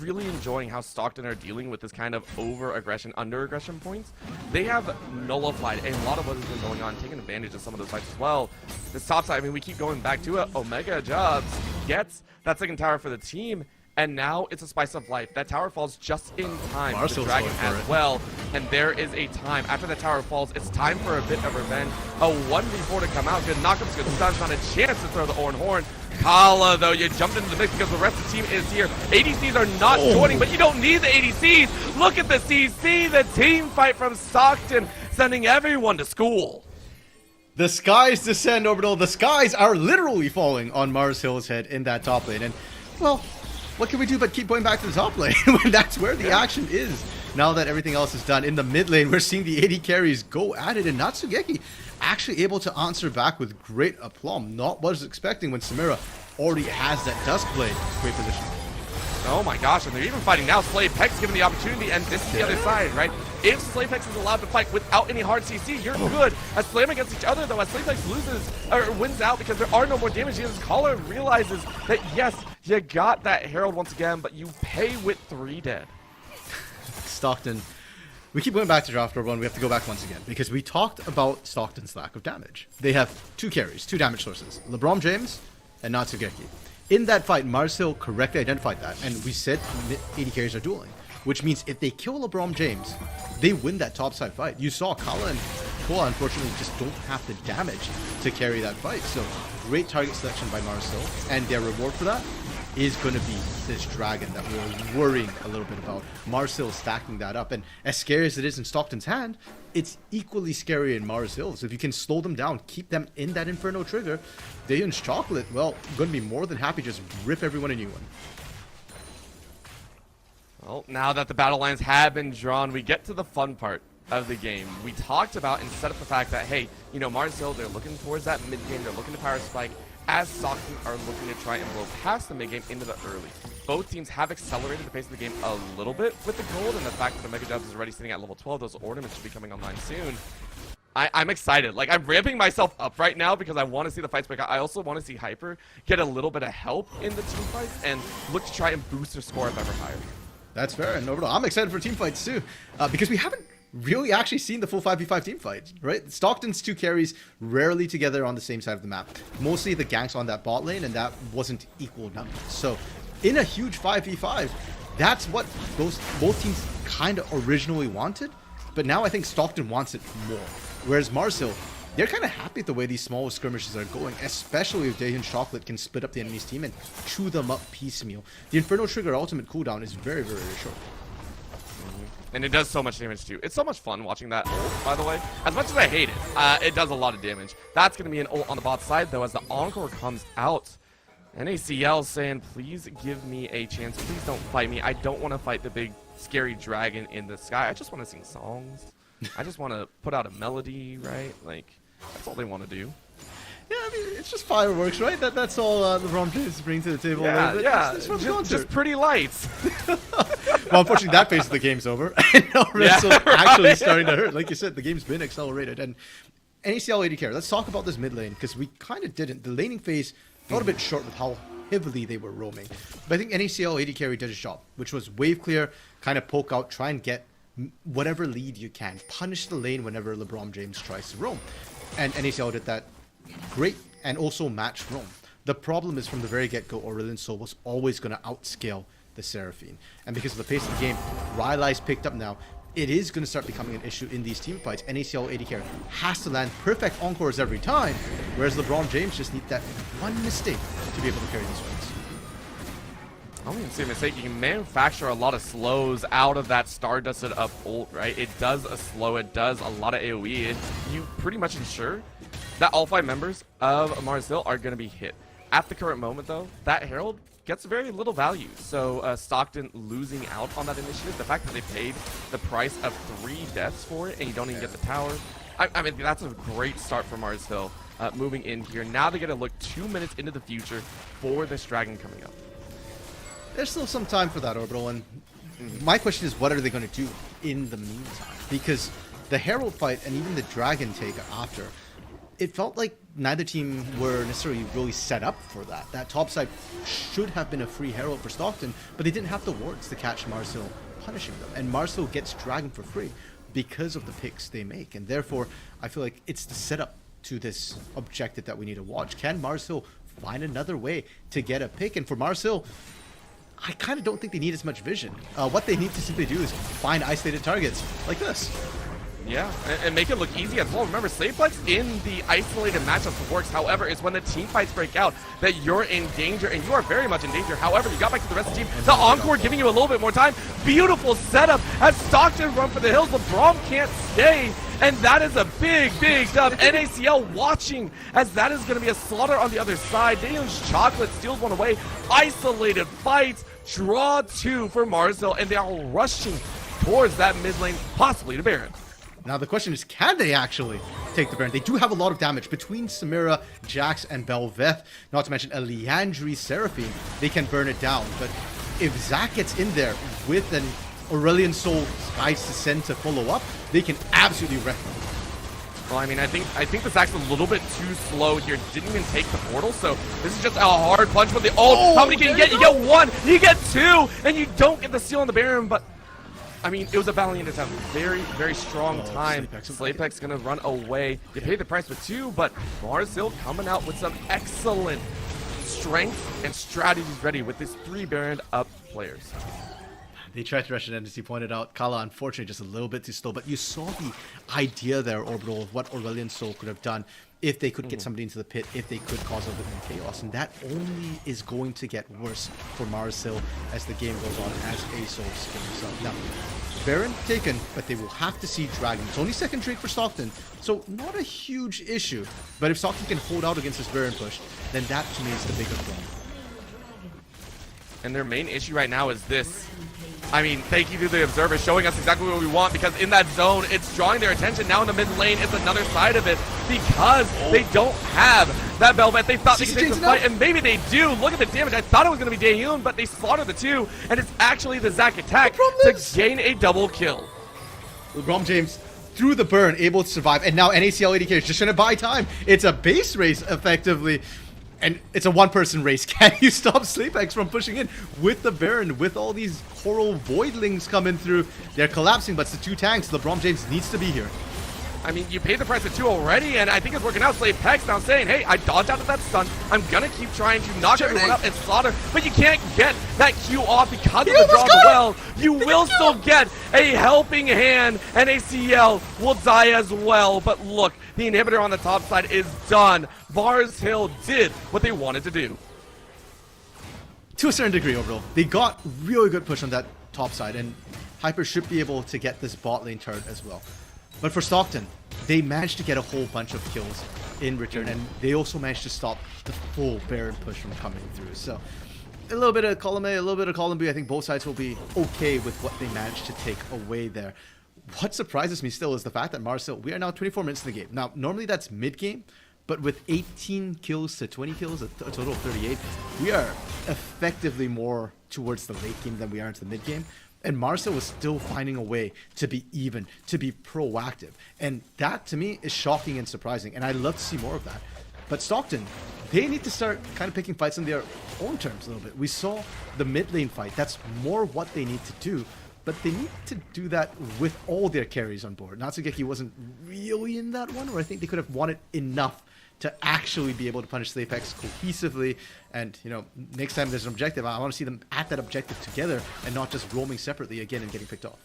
really enjoying how Stockton are dealing with this kind of over-aggression, under-aggression points. They have nullified a lot of what has been going on, taking advantage of some of those fights as well. This top side, I mean, we keep going back to it. Omega Jubs gets that second tower for the team, and now it's a spice of life. That tower falls just in time for the Dragon as well, and there is a time. After the tower falls, it's time for a bit of revenge. A 1v4 to come out. Good knockups, good stuns, not a chance to throw the Oran Horn. Kala, though, you jumped into the mix because the rest of the team is here. ADCs are not joining, but you don't need the ADCs. Look at the CC, the team fight from Stockton, sending everyone to school. The skies descend, Orbital. The skies are literally falling on Mars Hill's head in that top lane. And, well, what can we do but keep going back to the top lane when that's where the action is? Now that everything else is done in the mid lane, we're seeing the AD carries go at it, and Natsugeki actually able to answer back with great aplomb. Not what I was expecting when Samira already has that Duskblade. Great position. Oh my gosh, and they're even fighting now. Slaypex given the opportunity, and this is the other side, right? If Slaypex is allowed to fight without any hard CC, you're good. As slam against each other, though, as Slaypex loses or wins out because there are no more damage, his caller realizes that yes, you got that Herald once again, but you pay with 3 dead. Stockton. We keep going back to draft order 1. We have to go back once again because we talked about Stockton's lack of damage. They have 2 carries, 2 damage sources, LeBron James and Natsugeki. In that fight, Marcel correctly identified that, and we said 80 carries are dueling, which means if they kill LeBron James, they win that topside fight. You saw Kala and Koa, unfortunately, just don't have the damage to carry that fight. So, great target selection by Marcel, and their reward for that is going to be this dragon that we're worrying a little bit about. Marcel stacking that up, and as scary as it is in Stockton's hand, it's equally scary in Marcel's. If you can slow them down, keep them in that Inferno trigger, Daeun's Chocolate, well, going to be more than happy to just rip everyone a new one. Well, now that the battle lines have been drawn, we get to the fun part of the game. We talked about and set up the fact that, hey, you know, Marcel, they're looking towards that mid game, they're looking to power spike, as Stockton are looking to try and blow past the mid game into the early. Both teams have accelerated the pace of the game a little bit with the gold, and the fact that Omega Jubs is already sitting at level 12, those ornaments should be coming online soon. I'm excited. Like, I'm ramping myself up right now because I want to see the fights break out. I also want to see Hyper get a little bit of help in the team fights and look to try and boost their score up ever higher. That's fair, and overall, I'm excited for team fights too, because we haven't really actually seen the full 5v5 team fight, right? Stockton's 2 carries rarely together on the same side of the map. Mostly the ganks on that bot lane, and that wasn't equal numbers. So, in a huge 5v5, that's what both teams kind of originally wanted, but now I think Stockton wants it more. Whereas Marcel, they're kind of happy with the way these small skirmishes are going, especially if Daeun's Chocolate can split up the enemy's team and chew them up piecemeal. The Inferno Trigger ultimate cooldown is very, very, very short. And it does so much damage too. It's so much fun watching that ult, by the way. As much as I hate it, it does a lot of damage. That's going to be an ult on the bot side, though, as the Encore comes out. NACL saying, please give me a chance. Please don't fight me. I don't want to fight the big, scary dragon in the sky. I just want to sing songs. I just want to put out a melody, right? Like, that's all they want to do. Yeah, I mean, it's just fireworks, right? That's all LeBron James brings to the table. Yeah, right? yeah. It's Just pretty lights. Well, unfortunately, that phase of the game's over. And now Wrestle actually starting to hurt. Like you said, the game's been accelerated. And NACL AD carry. Let's talk about this mid lane, because we kind of didn't. The laning phase felt a bit short with how heavily they were roaming. But I think NACL AD carry did its job, which was wave clear, kind of poke out, try and get whatever lead you can. Punish the lane whenever LeBron James tries to roam. And NACL did that great, and also match roam. The problem is from the very get-go, Aurelion Sol was always going to outscale the Seraphine. And because of the pace of the game, Rylai's picked up now. It is going to start becoming an issue in these team fights. NACL AD carry has to land perfect encores every time, whereas LeBron James just need that one mistake to be able to carry these fights. I don't even say a mistake. You can manufacture a lot of slows out of that Stardusted up ult, right? It does a slow, it does a lot of AoE, and you pretty much ensure that all 5 members of Mars Hill are going to be hit. At the current moment, though, that Herald gets very little value. So Stockton losing out on that initiative, the fact that they paid the price of 3 deaths for it, and you don't even get the tower. I mean, that's a great start for Mars Hill moving in here. Now they get to look 2 minutes into the future for this dragon coming up. There's still some time for that, Orbital, and my question is, what are they going to do in the meantime? Because the Herald fight and even the Dragon take after, it felt like neither team were necessarily really set up for that. That top side should have been a free Herald for Stockton, but they didn't have the wards to catch Mars Hill punishing them. And Mars Hill gets Dragon for free because of the picks they make. And therefore, I feel like it's the setup to this objective that we need to watch. Can Mars Hill find another way to get a pick? And for Mars Hill, I kind of don't think they need as much vision. What they need to simply do is find isolated targets like this. Yeah, and make it look easy as well. Remember, Slaveplex in the isolated matchups works. However, it's when the team fights break out that you're in danger, and you are very much in danger. However, you got back to the rest of the team. The Encore giving you a little bit more time. Beautiful setup as Stockton run for the hills. LeBron can't stay, and that is a big, big dub. NACL watching as that is going to be a slaughter on the other side. Daniel's Chocolate steals one away. Isolated fights. Draw 2 for Mars Hill, and they are rushing towards that mid lane, possibly to Baron. Now the question is, can they actually take the Baron? They do have a lot of damage between Samira, Jax, and Belveth, not to mention a Leandri Seraphine. They can burn it down, but if Zac gets in there with an Aurelion Sol Sky's Descent to follow up, they can absolutely wreck them. Well, I mean, I think the Zac's a little bit too slow here. Didn't even take the portal, so this is just a hard punch with the ult. How many can you get? You get 1, you get 2, and you don't get the seal on the Baron, but I mean, it was a valiant attempt. Very, very strong time. Slapex gonna run away. You pay the price with 2, but Mars Hill coming out with some excellent strength and strategies ready with this 3 Baron up players. They tried to rush it in, as he pointed out. Kala, unfortunately, just a little bit too slow. But you saw the idea there, Orbital, of what Aurelion Sol could have done if they could get somebody into the pit, if they could cause a bit more chaos. And that only is going to get worse for Mars Hill as the game goes on, as ASOL spins up. Now, Baron taken, but they will have to see Dragon. It's only second Drake for Stockton, so not a huge issue. But if Stockton can hold out against this Baron push, then that to me is the bigger problem. And their main issue right now is this. I mean, thank you to the Observer showing us exactly what we want, because in that zone, it's drawing their attention. Now in the mid lane, it's another side of it, because they don't have that Belvet. They thought they could take the fight, and maybe they do. Look at the damage. I thought it was going to be Daehyun, but they slaughtered the 2, and it's actually the Zac attack to gain a double kill. LeBron James through the burn, able to survive, and now NACL ADK is just trying to buy time. It's a base race, effectively. And it's a one-person race. Can you stop Sleepex from pushing in with the Baron, with all these Coral Voidlings coming through? They're collapsing, but it's the 2 tanks. LeBron James needs to be here. I mean, you paid the price of 2 already, and I think it's working out. Slapex now saying, hey, I dodged out of that stun. I'm going to keep trying to knock everyone up and slaughter, but you can't get that Q off because of the draw as well. You will still get a helping hand, and ACL will die as well. But look, the inhibitor on the top side is done. Mars Hill did what they wanted to do. To a certain degree, overall. They got really good push on that top side, and Hyper should be able to get this bot lane turret as well. But for Stockton, they managed to get a whole bunch of kills in return, and they also managed to stop the full Baron push from coming through. So a little bit of column A, a little bit of column B. I think both sides will be okay with what they managed to take away there. What surprises me still is the fact that Mars Hill, we are now 24 minutes in the game. Now, normally that's mid-game, but with 18 kills to 20 kills, a total of 38, we are effectively more towards the late game than we are into the mid game. And Marcel was still finding a way to be even, to be proactive. And that, to me, is shocking and surprising. And I'd love to see more of that. But Stockton, they need to start kind of picking fights on their own terms a little bit. We saw the mid lane fight. That's more what they need to do. But they need to do that with all their carries on board. Natsugeki wasn't really in that one, where I think they could have wanted enough to actually be able to punish Slapex cohesively. And, you know, next time there's an objective, I want to see them at that objective together and not just roaming separately again and getting picked off.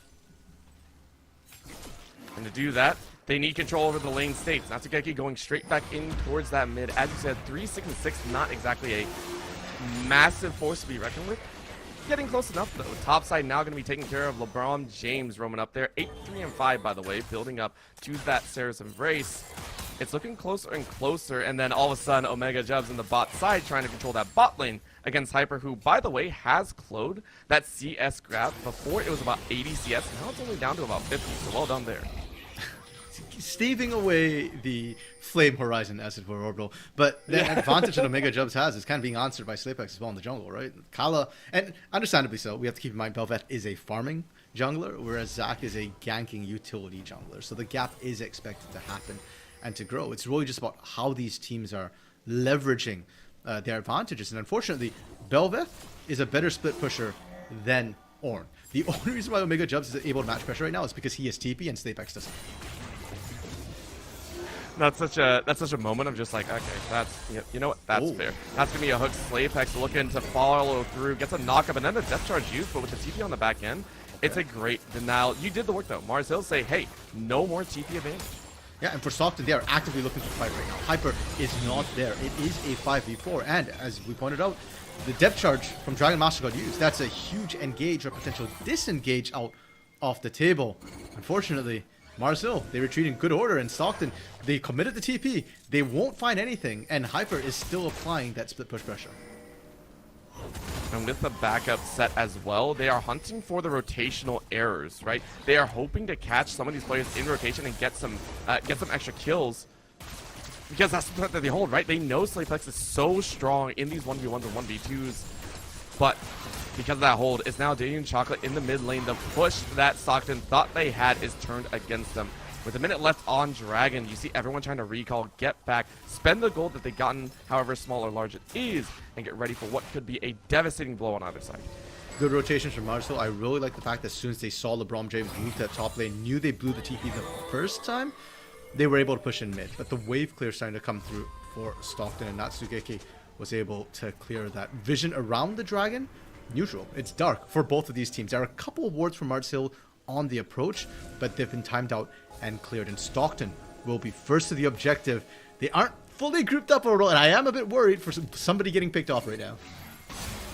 And to do that, they need control over the lane states. Natsugeki going straight back in towards that mid. As you said, 3, 6, and 6, not exactly a massive force to be reckoned with. Getting close enough, though. Top side now going to be taking care of LeBron James roaming up there. 8, 3, and 5, by the way, building up to that Sarah's Embrace. It's looking closer and closer, and then all of a sudden, Omega Jubs in the bot side trying to control that bot lane against Hyper, who, by the way, has cloned that CS grab. Before, it was about 80 CS, and now it's only down to about 50, so well done there. Staving away the flame horizon, as it were, Orbital. But the advantage that Omega Jubs has is kind of being answered by Slapex as well in the jungle, right? Kala, and understandably so, we have to keep in mind Bel'Veth is a farming jungler, whereas Zac is a ganking utility jungler. So the gap is expected to happen and to grow. It's really just about how these teams are leveraging their advantages. And unfortunately, Bel'Veth is a better split pusher than Ornn. The only reason why Omega Jubs is able to match pressure right now is because he is TP and Slapex doesn't. That's such a moment of just like, okay, that's, you know what, that's fair. That's gonna be a hook. Slapex looking to follow through, gets a knockup, and then the death charge used, but with the TP on the back end, it's a great denial. You did the work though. Mars Hill say, hey, no more TP advantage. Yeah, and for Stockton, they are actively looking for fight right now. Hyper is not there. It is a 5v4, and as we pointed out, the depth charge from Dragon Master got used. That's a huge engage or potential disengage out off the table. Unfortunately, Marcel, they retreat in good order, and Stockton, they committed the TP. They won't find anything, and Hyper is still applying that split push pressure. And with the backup set as well, they are hunting for the rotational errors, right? They are hoping to catch some of these players in rotation and get some extra kills. Because that's the that they hold, right? They know Slapex is so strong in these 1v1s and 1v2s. But because of that hold, it's now Daniel Chocolate in the mid lane. The push that Stockton thought they had is turned against them. With a minute left on Dragon, you see everyone trying to recall, get back, spend the gold that they've gotten, however small or large it is, and get ready for what could be a devastating blow on either side. Good rotations from Marcel. I really like the fact that as soon as they saw LeBron James move to that top lane, knew they blew the TP the first time, they were able to push in mid. But the wave clear starting to come through for Stockton, and Natsugeki was able to clear that vision around the Dragon. Neutral. It's dark for both of these teams. There are a couple of wards from Marcel on the approach, but they've been timed out and cleared. And Stockton will be first to the objective. They aren't fully grouped up overall, and I am a bit worried for somebody getting picked off right now.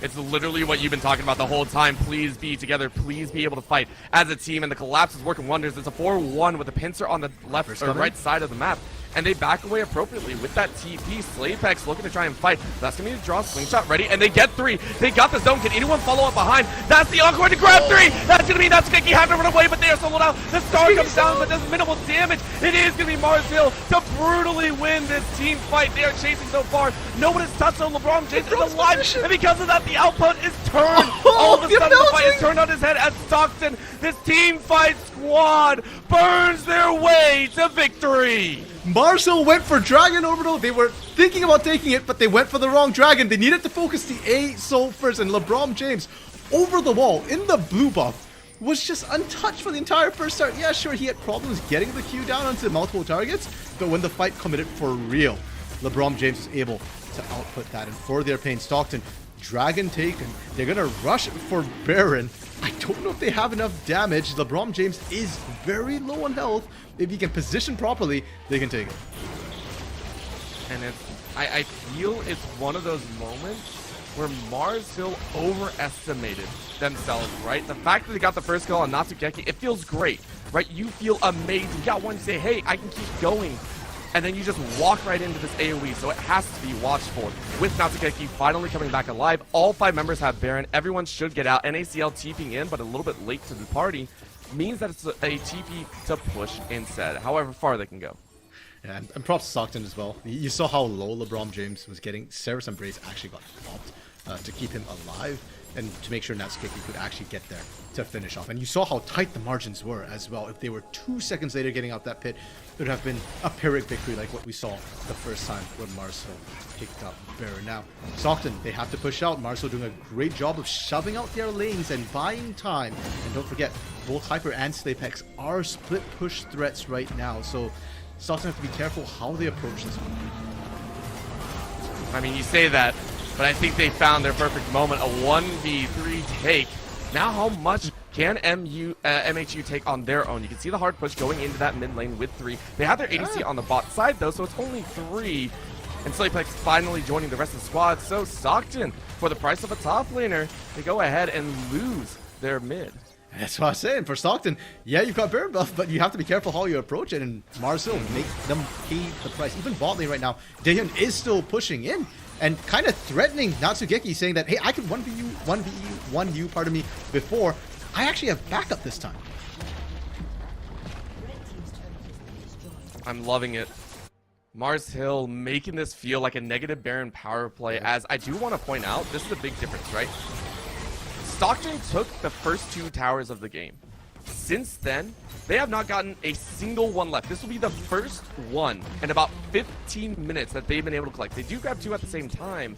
It's literally what you've been talking about the whole time. Please be together. Please be able to fight as a team. And the collapse is working wonders. It's a 4-1 with a pincer on the left or right side of the map. And they back away appropriately with that TP. Slapex looking to try and fight. That's going to be the draw. Slingshot ready. And they get 3. They got the zone. Can anyone follow up behind? That's the encore to grab 3. That's going to be Natsugeki having to run away, but they are soloed out. The star comes down, but does minimal damage. It is going to be Mars Hill to brutally win this team fight. They are chasing so far. No one has touched them. LeBron James is alive. And because of that, the output is turned. All of a sudden, the fight is turned on his head as Stockton, this team fight squad, burns their way to victory. Marcel went for Dragon Orbital. They were thinking about taking it, but they went for the wrong Dragon. They needed to focus the A soul first, and LeBron James, over the wall, in the blue buff, was just untouched for the entire first start. Yeah, sure, he had problems getting the Q down onto multiple targets, but when the fight committed for real, LeBron James was able to output that. And for their pain, Stockton, Dragon taken. They're going to rush for Baron. I don't know if they have enough damage. LeBron James is very low on health. If he can position properly, they can take it. And I feel it's one of those moments where Mars Hill overestimated themselves, right? The fact that they got the first kill on Natsugeki, it feels great, right? You feel amazing. You got one to say, hey, I can keep going. And then you just walk right into this AoE, so it has to be watched for. With Natsugeki finally coming back alive, all 5 members have Baron. Everyone should get out. NACL TPing in, but a little bit late to the party, means that it's a TP to push instead, however far they can go. Yeah, and props to Stockton as well. You saw how low LeBron James was getting. Sarah's Embrace actually got popped to keep him alive. and to make sure Natsukiki could actually get there to finish off. And you saw how tight the margins were as well. If they were 2 seconds later getting out that pit, it would have been a Pyrrhic victory like what we saw the first time when Mars Hill picked up Baron. Now, Stockton, they have to push out. Mars Hill doing a great job of shoving out their lanes and buying time. And don't forget, both Hyper and Slapex are split push threats right now. So Stockton have to be careful how they approach this one. I mean, you say that, but I think they found their perfect moment, a 1v3 take. Now how much can MHU take on their own? You can see the hard push going into that mid lane with 3. They have their ADC on the bot side though, so it's only 3. And Slapex finally joining the rest of the squad. So Stockton, for the price of a top laner, they go ahead and lose their mid. That's what I'm saying. For Stockton, yeah, you've got Baron buff, but you have to be careful how you approach it, and Mars Hill make them pay the price. Even bot lane right now, Daehyun is still pushing in and kind of threatening Natsugeki, saying that, hey, I can 1v you, pardon me, before. I actually have backup this time. I'm loving it. Mars Hill making this feel like a negative Baron power play, as I do want to point out, this is a big difference, right? Stockton took the first 2 towers of the game. Since then, they have not gotten a single one left. This will be the first one in about 15 minutes that they've been able to collect. They do grab 2 at the same time,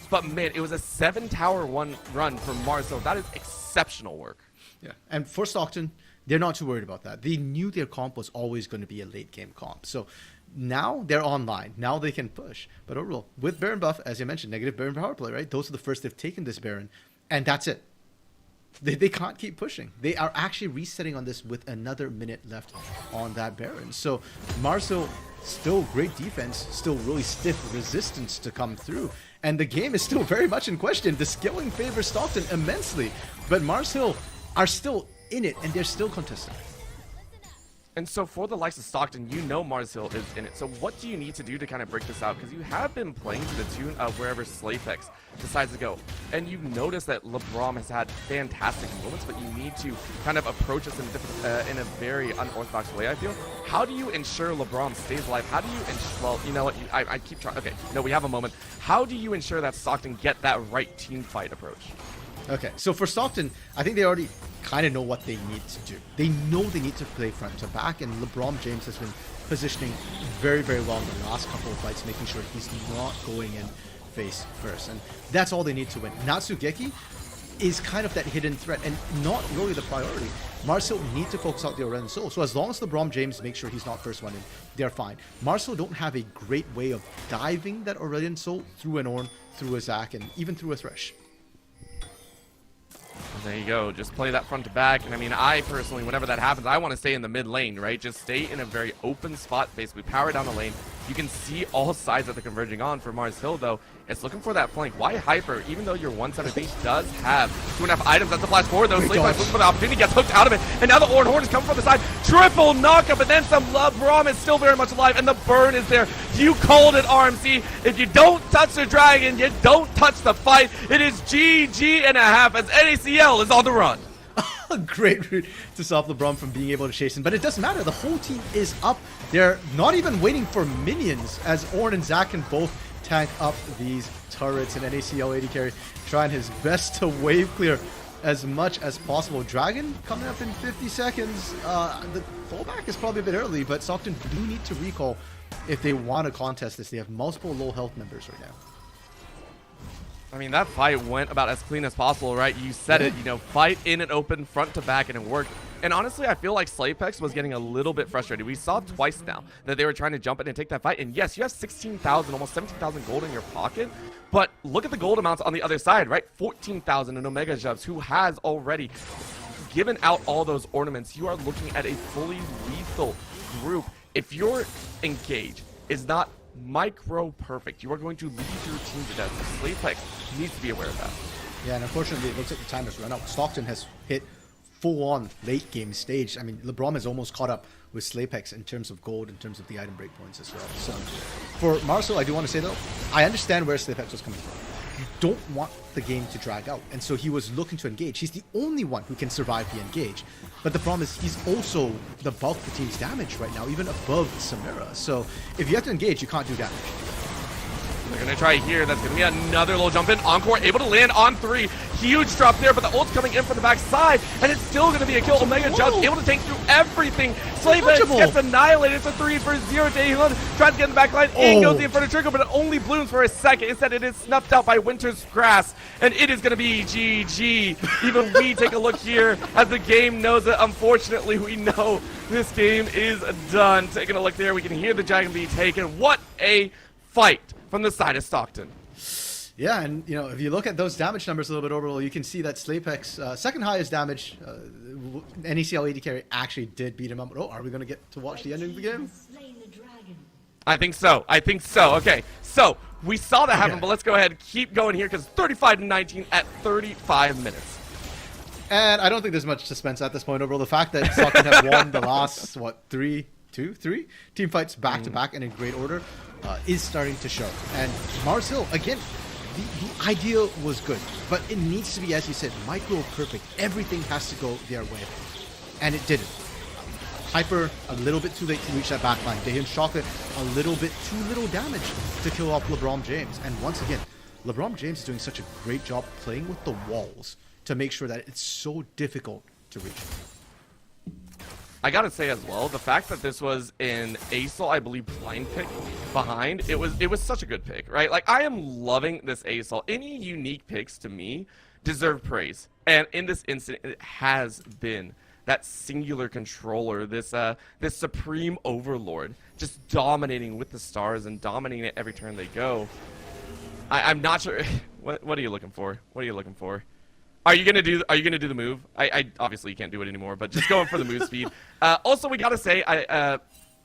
but man, it was a 7-tower run for Mars, so that is exceptional work. Yeah, and for Stockton, they're not too worried about that. They knew their comp was always going to be a late game comp. So now they're online. Now they can push. But overall, with Baron buff, as you mentioned, negative Baron power play, right? Those are the first they've taken this Baron, and that's it. They can't keep pushing. They are actually resetting on this with another minute left on that Baron. So Mars Hill, still great defense, still really stiff resistance to come through. And the game is still very much in question. The skilling favors Stockton immensely. But Mars Hill are still in it, and they're still contesting. And so for the likes of Stockton, you know Mars Hill is in it. So what do you need to do to kind of break this out? Because you have been playing to the tune of wherever Slapex decides to go. And you've noticed that LeBron has had fantastic moments, but you need to kind of approach this in a very unorthodox way, I feel. How do you ensure LeBron stays alive? How do you ensure, well, you know what, I keep trying, okay, no, we have a moment. How do you ensure that Stockton get that right team fight approach? Okay, so for Stockton, I think they already kind of know what they need to do. They know they need to play front to back, and LeBron James has been positioning very, very well in the last couple of fights, making sure he's not going in face first. And that's all they need to win. Natsugeki is kind of that hidden threat and not really the priority. Mars Hill need to focus out the Aurelion Sol. So as long as LeBron James makes sure he's not first one in, they're fine. Mars Hill don't have a great way of diving that Aurelion Sol through an Ornn, through a Zac, and even through a Thresh. There you go. Just play that front to back. And I mean, I personally, whenever that happens, I want to stay in the mid lane, right? Just stay in a very open spot, basically power down the lane. You can see all sides that they're converging on. For Mars Hill, though, it's looking for that flank. Why Hyper, even though your 1-7 base does have 2.5 items, that's the flash forward, though. Slapex looking for the opportunity, gets hooked out of it. And now the Ornn Horde is coming from the side. Triple knockup, and then some love. Braum is still very much alive, and the burn is there. You called it, RMC. If you don't touch the dragon, you don't touch the fight. It is GG and a half as NACL is on the run. A great route to stop LeBron from being able to chase him, but it doesn't matter. The whole team is up. They're not even waiting for minions, as Ornn and Zac can both tank up these turrets. And NACL AD carry trying his best to wave clear as much as possible. Dragon coming up in 50 seconds. The fallback is probably a bit early, but Stockton do need to recall if they want to contest this. They have multiple low health members right now. I mean, that fight went about as clean as possible, right? You said it, you know, fight in and open, front to back, and it worked. And honestly, I feel like Slapex was getting a little bit frustrated. We saw twice now that they were trying to jump in and take that fight. And yes, you have 16,000, almost 17,000 gold in your pocket. But look at the gold amounts on the other side, right? 14,000 in Omega Jubs, who has already given out all those ornaments. You are looking at a fully lethal group. If your engage is not micro perfect, you are going to leave your team to death. So Slapex needs to be aware of that. Yeah, and unfortunately, it looks like the time has run out. Stockton has hit full-on late game stage. I mean, LeBron has almost caught up with Slapex in terms of gold, in terms of the item breakpoints as well. So for Mars Hill, I do want to say though, I understand where Slapex was coming from. You don't want the game to drag out, and so he was looking to engage. He's the only one who can survive the engage, but the problem is he's also the bulk of the team's damage right now, even above Samira. So if you have to engage, you can't do damage. They're going to try here. That's going to be another low jump in. Encore able to land on 3. huge drop there, but the ult's coming in from the backside, and it's still going to be a kill. Omega Jump able to take through everything. Slayvex gets annihilated. It's a 3 for 0. Daehun tries to get in the back line. In goes the Inferno Trigger, but it only blooms for a second. Instead, it is snuffed out by Winter's Grass, and it is going to be GG. Even we take a look here as the game knows it. Unfortunately, we know this game is done. Taking a look there, we can hear the Dragon be taken. What a fight from the side of Stockton. Yeah, and you know, if you look at those damage numbers a little bit overall, you can see that Slaypex, second highest damage, NECL AD carry actually did beat him up. Oh, are we going to get to watch the ending of the game? I think so. I think so. Okay, so we saw that happen, but let's go ahead and keep going here because 35-19 at 35 minutes. And I don't think there's much suspense at this point overall. The fact that Stockton have won the last, what, three team fights back-to-back and in great order is starting to show. And Mars Hill, again, the idea was good, but it needs to be, as you said, micro-perfect. Everything has to go their way. And it didn't. Hyper, a little bit too late to reach that backline. Daehun Chocolate, a little bit too little damage to kill off LeBron James. And once again, LeBron James is doing such a great job playing with the walls to make sure that it's so difficult to reach. I gotta say as well, the fact that this was an ASOL, I believe, blind pick behind, it was such a good pick, right? Like, I am loving this ASOL. Any unique picks to me deserve praise. And in this instance, it has been that singular controller, this this supreme overlord, just dominating with the stars and dominating it every turn they go. I'm not sure. What are you looking for? What are you looking for? Are you gonna do the move? I obviously you can't do it anymore, but just going for the move speed. Also, we gotta say,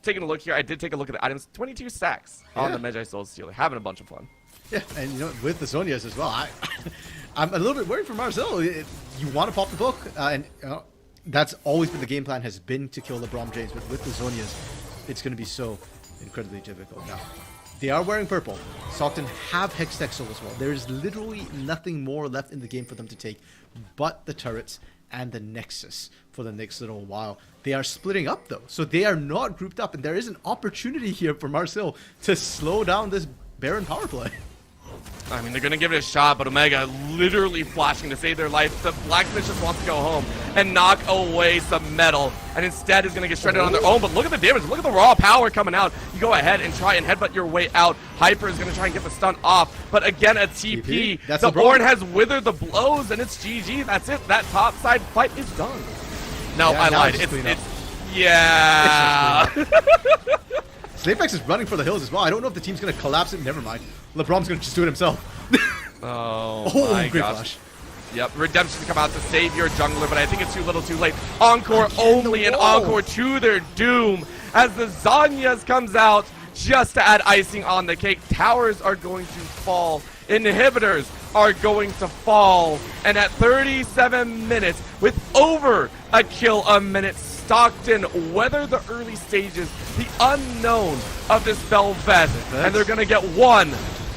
taking a look here, I did take a look at the items. 22 stacks on the Magi Soul Stealer, having a bunch of fun. Yeah, and you know, with the Zonias as well, I'm a little bit worried for Marcel. You want to pop the book, and that's always been the game plan, has been to kill LeBron James, but with the Zonias, it's going to be so incredibly difficult. Now, they are wearing purple. Stockton have Hextech Soul as well. There is literally nothing more left in the game for them to take but the turrets and the Nexus for the next little while. They are splitting up though, so they are not grouped up, and there is an opportunity here for Marcel to slow down this Baron power play. I mean, they're going to give it a shot, but Omega literally flashing to save their life. The Blacksmith just wants to go home and knock away some metal, and instead is going to get shredded on their own. But look at the damage. Look at the raw power coming out. You go ahead and try and headbutt your way out. Hyper is going to try and get the stun off, but again, a TP. The Ornn has withered the blows, and it's GG. That's it. That top side fight is done. No, Yeah, I lied. Yeah. Slaypex is running for the hills as well. I don't know if the team's going to collapse it. Never mind. LeBron's going to just do it himself. Oh my great gosh. flash. Yep, Redemption come out to save your jungler, but I think it's too little too late. Encore only, and Encore to their doom as the Zonias comes out just to add icing on the cake. Towers are going to fall. Inhibitors are going to fall. And at 37 minutes, with over a kill a minute, Stockton weather the early stages, the unknown of this Bel'Veth, and they're going to get one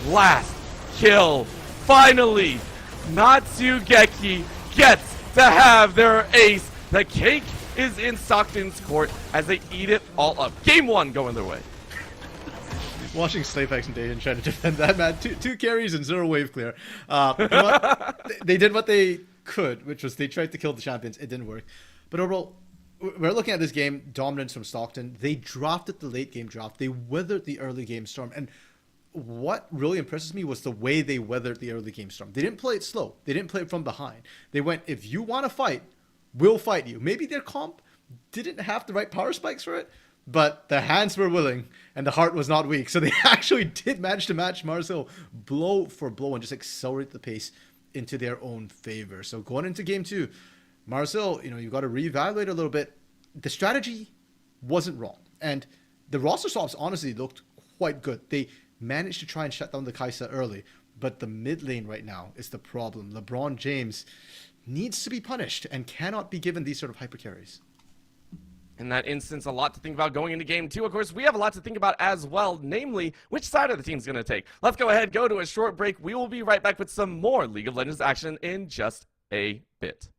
last kill. Finally, Natsugeki gets to have their ace. The cake is in Stockton's court as they eat it all up. Game one going their way. Watching Slaypex and Daehun try to defend that, man. Two carries and 0 wave clear. You know what? They did what they could, which was they tried to kill the champions. It didn't work. But overall, we're looking at this game, dominance from Stockton. They drafted the late game draft. They weathered the early game storm. And what really impresses me was the way they weathered the early game storm. They didn't play it slow. They didn't play it from behind. They went, if you want to fight, we'll fight you. Maybe their comp didn't have the right power spikes for it, but the hands were willing and the heart was not weak. So they actually did manage to match Marcel blow for blow and just accelerate the pace into their own favor. So going into game two, Marcel, you know, you've got to reevaluate a little bit. The strategy wasn't wrong. And the roster swaps honestly looked quite good. They managed to try and shut down the Kai'Sa early, but the mid lane right now is the problem. LeBron James needs to be punished and cannot be given these sort of hyper carries. In that instance, a lot to think about going into game two. Of course, we have a lot to think about as well, namely, which side of the team's going to take. Let's go ahead, go to a short break. We will be right back with some more League of Legends action in just a bit.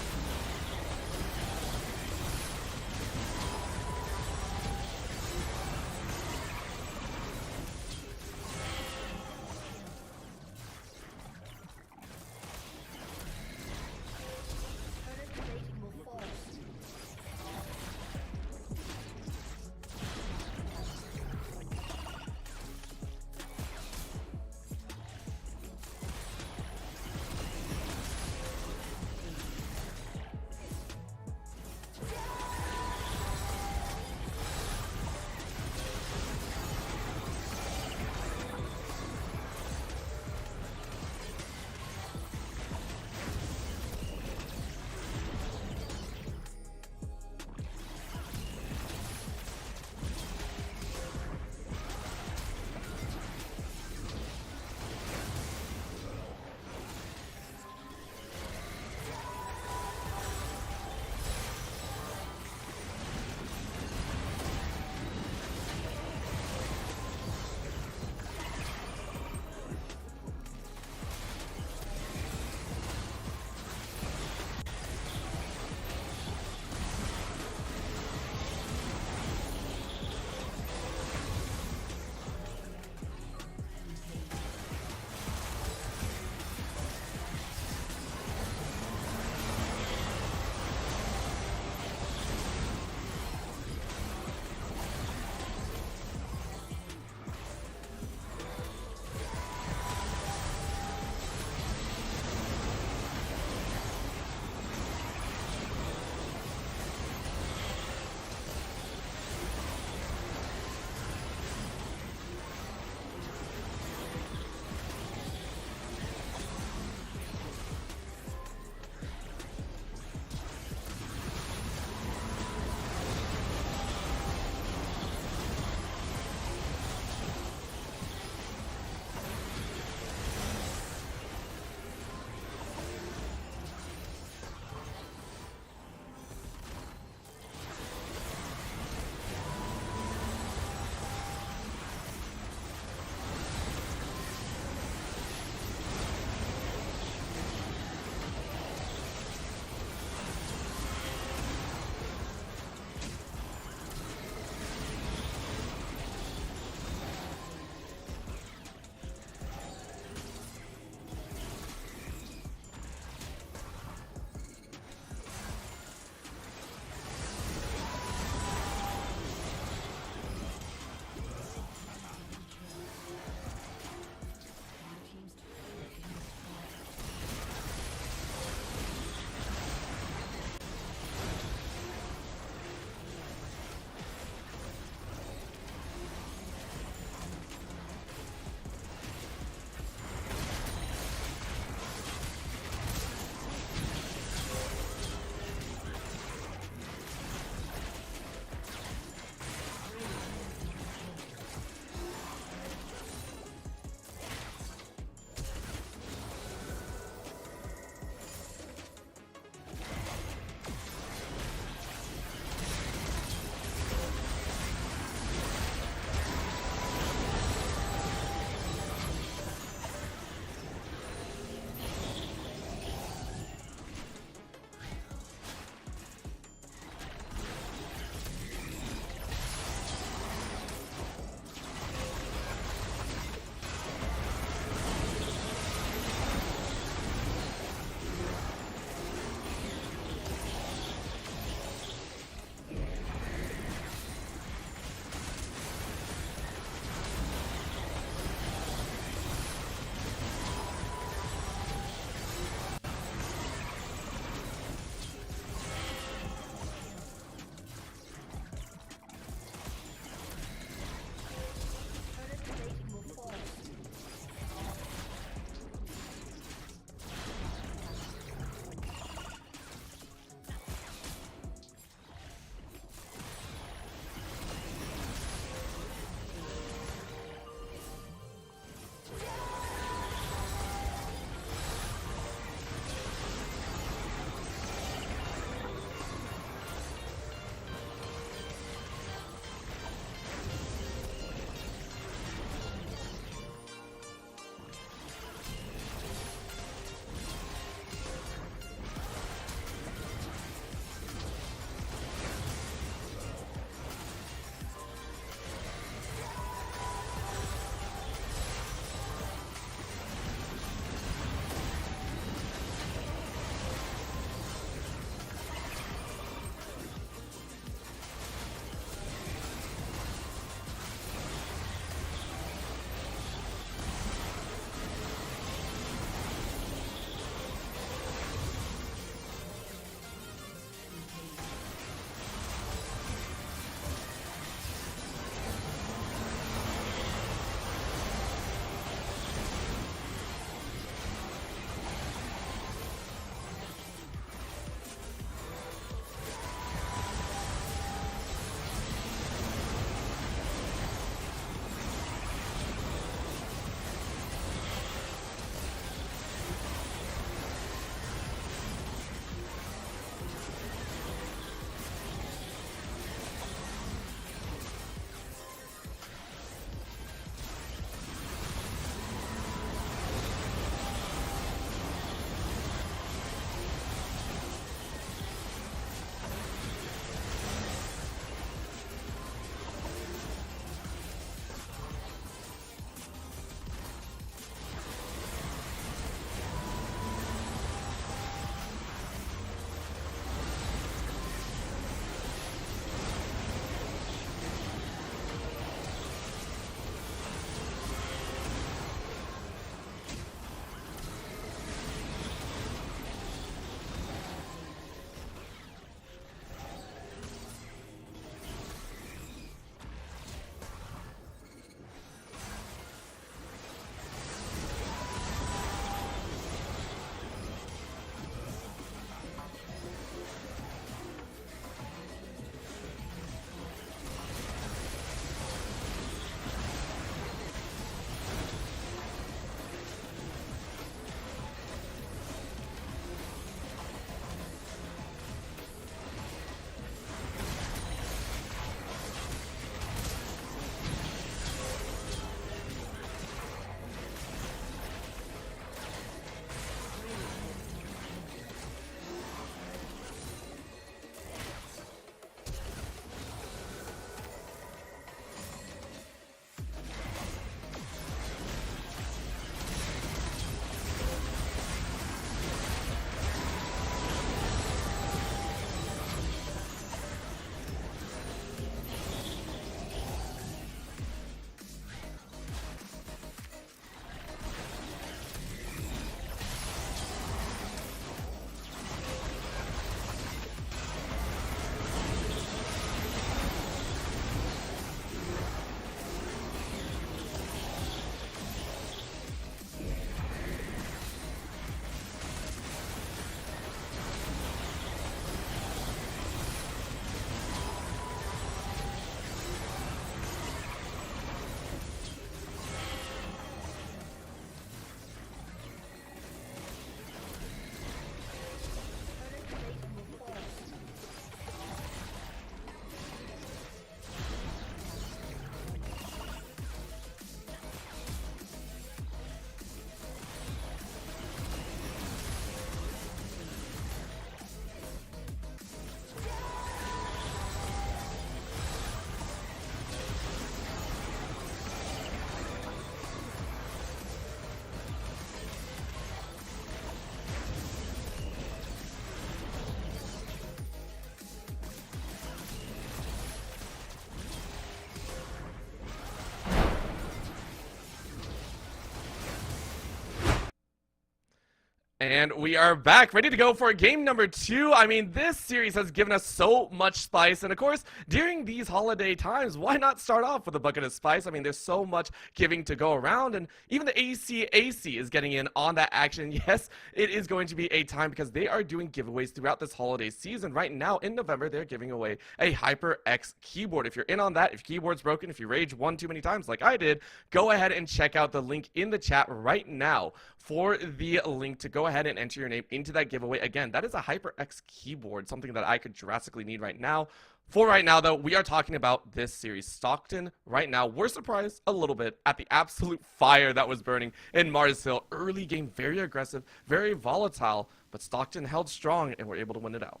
And we are back, ready to go for game number 2. I mean, this series has given us so much spice. And of course, during these holiday times, why not start off with a bucket of spice? I mean, there's so much giving to go around. And even the ECAC is getting in on that action. Yes, it is going to be a time because they are doing giveaways throughout this holiday season. Right now, in November, they're giving away a HyperX keyboard. If you're in on that, if your keyboard's broken, if you rage one too many times like I did, go ahead and check out the link in the chat right now for the link to go ahead and enter your name into that giveaway. Again, that is a HyperX keyboard, something that I could drastically need right now. For right now, though, we are talking about this series. Stockton, right now, we're surprised a little bit at the absolute fire that was burning in Mars Hill. Early game, very aggressive, very volatile, but Stockton held strong and were able to win it out.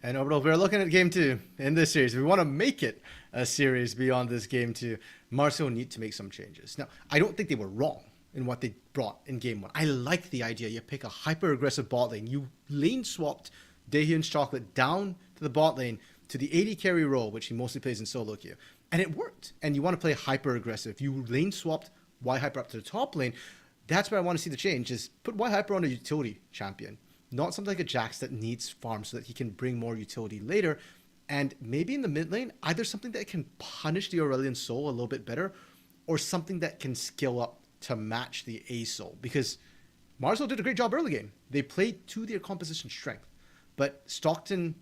And Orbital, we're looking at game 2 in this series. We want to make it a series beyond this game 2. Mars Hill need to make some changes. Now, I don't think they were wrong in what they brought in game 1. I like the idea. You pick a hyper-aggressive bot lane. You lane swapped Dahyun's Chocolate down to the bot lane to the AD carry role, which he mostly plays in solo queue. And it worked. And you want to play hyper-aggressive. You lane swapped Y Hyper up to the top lane. That's where I want to see the change, is put Y Hyper on a utility champion. Not something like a Jax that needs farm so that he can bring more utility later. And maybe in the mid lane, either something that can punish the Aurelion Soul a little bit better, or something that can skill up to match the A Soul. Because Mars Hill did a great job early game. They played to their composition strength. But Stockton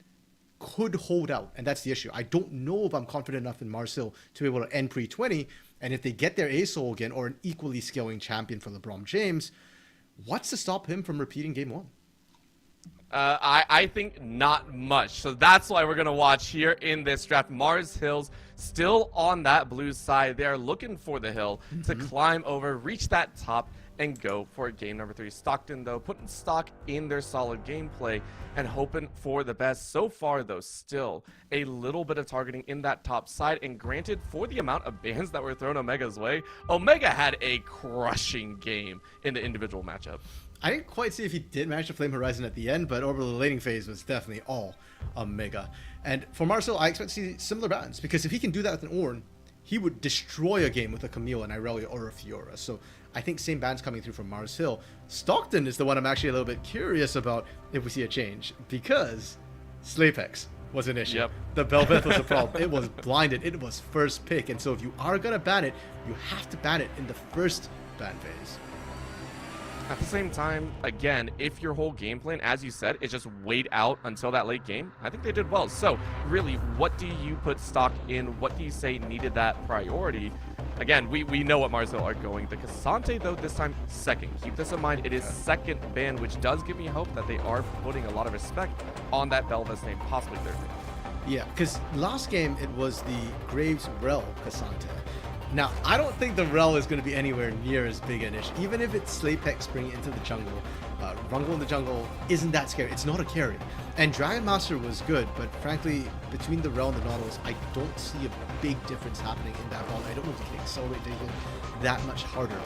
could hold out, and that's the issue. I don't know if I'm confident enough in Mars Hill to be able to end pre-20, and if they get their A Soul again, or an equally scaling champion for LeBron James, what's to stop him from repeating game 1? I think not much. So that's why we're going to watch here in this draft. Mars Hill's still on that blue side. They're looking for the hill to climb over, reach that top, and go for game number 3. Stockton, though, putting stock in their solid gameplay and hoping for the best. So far, though, still a little bit of targeting in that top side. And granted, for the amount of bans that were thrown Omega's way, Omega had a crushing game in the individual matchup. I didn't quite see if he did manage to flame Horizon at the end, but Orbital laning phase was definitely all Omega. And for Mars Hill, I expect to see similar bans, because if he can do that with an Ornn, he would destroy a game with a Camille, an Irelia, or a Fiora. So I think same bans coming through from Mars Hill. Stockton is the one I'm actually a little bit curious about if we see a change, because Slapex was an issue. Yep. The Belveth was a problem. It was blinded. It was first pick. And so if you are going to ban it, you have to ban it in the first ban phase. At the same time, again, if your whole game plan, as you said, is just wait out until that late game, I think they did well. So, really, what do you put stock in? What do you say needed that priority? Again, we know what Mars Hill are going. The Cassante, though, this time second. Keep this in mind. It is second ban, which does give me hope that they are putting a lot of respect on that Belveth's name, possibly third ban. Yeah, because last game, it was the Graves Rel Cassante. Now, I don't think the Rel is going to be anywhere near as big an issue. Even if it's Slapex bringing it into the jungle, Rungle in the jungle isn't that scary. It's not a carry. And Dragon Master was good, but frankly, between the Rel and the Nautilus, I don't see a big difference happening in that ball. I don't know if you can accelerate Dagon that much harder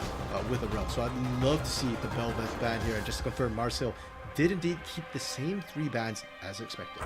with a Rel. So I'd love to see the Belveth ban here. And just to confirm, Mars Hill did indeed keep the same 3 bans as expected.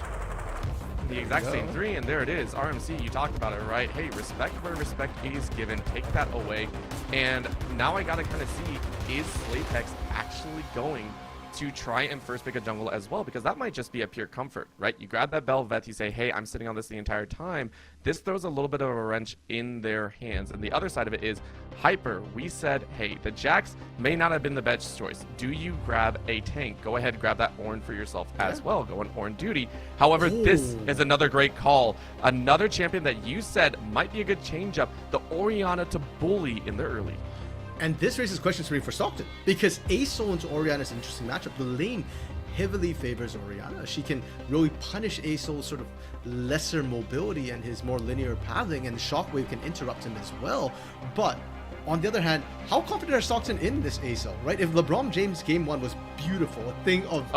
The exact same 3, and there it is. RMC, you talked about it, right? Hey, respect where respect is given. Take that away. And now I gotta kind of see, is Slapex actually going to try and first pick a jungle as well? Because that might just be a pure comfort, right? You grab that Belveth, you say, hey, I'm sitting on this the entire time. This throws a little bit of a wrench in their hands. And the other side of it is Hyper. We said, hey, the Jax may not have been the best choice. Do you grab a tank? Go ahead, grab that Ornn for yourself as well. Go on Ornn duty. However, this is another great call. Another champion that you said might be a good change up, the Orianna to Bully in the early. And this raises questions for me for Stockton, because A Soul into Orianna is an interesting matchup. The lane heavily favors Orianna. She can really punish A Soul's sort of lesser mobility and his more linear pathing, and Shockwave can interrupt him as well. But on the other hand, how confident are Stockton in this A Soul, right? If LeBron James game 1 was beautiful, a thing of...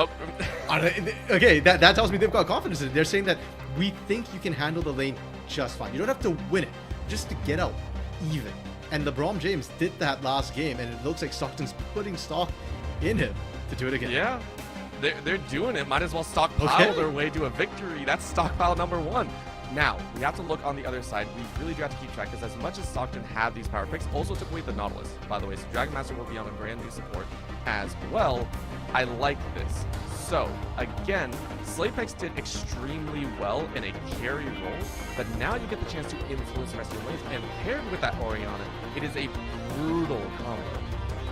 okay, that tells me they've got confidence in it. They're saying that we think you can handle the lane just fine. You don't have to win it, just to get out even. And LeBron James did that last game, and it looks like Stockton's putting stock in him to do it again. Yeah, they're doing it. Might as well stockpile their way to a victory. That's stockpile number 1. Now, we have to look on the other side. We really do have to keep track, because as much as Stockton had these power picks, also took away the Nautilus, by the way. So Dragon Master will be on a brand new support. as well. I like this. So, again, Slapex did extremely well in a carry role, but now you get the chance to influence the rest of your lanes, and paired with that Orianna, it is a brutal combo.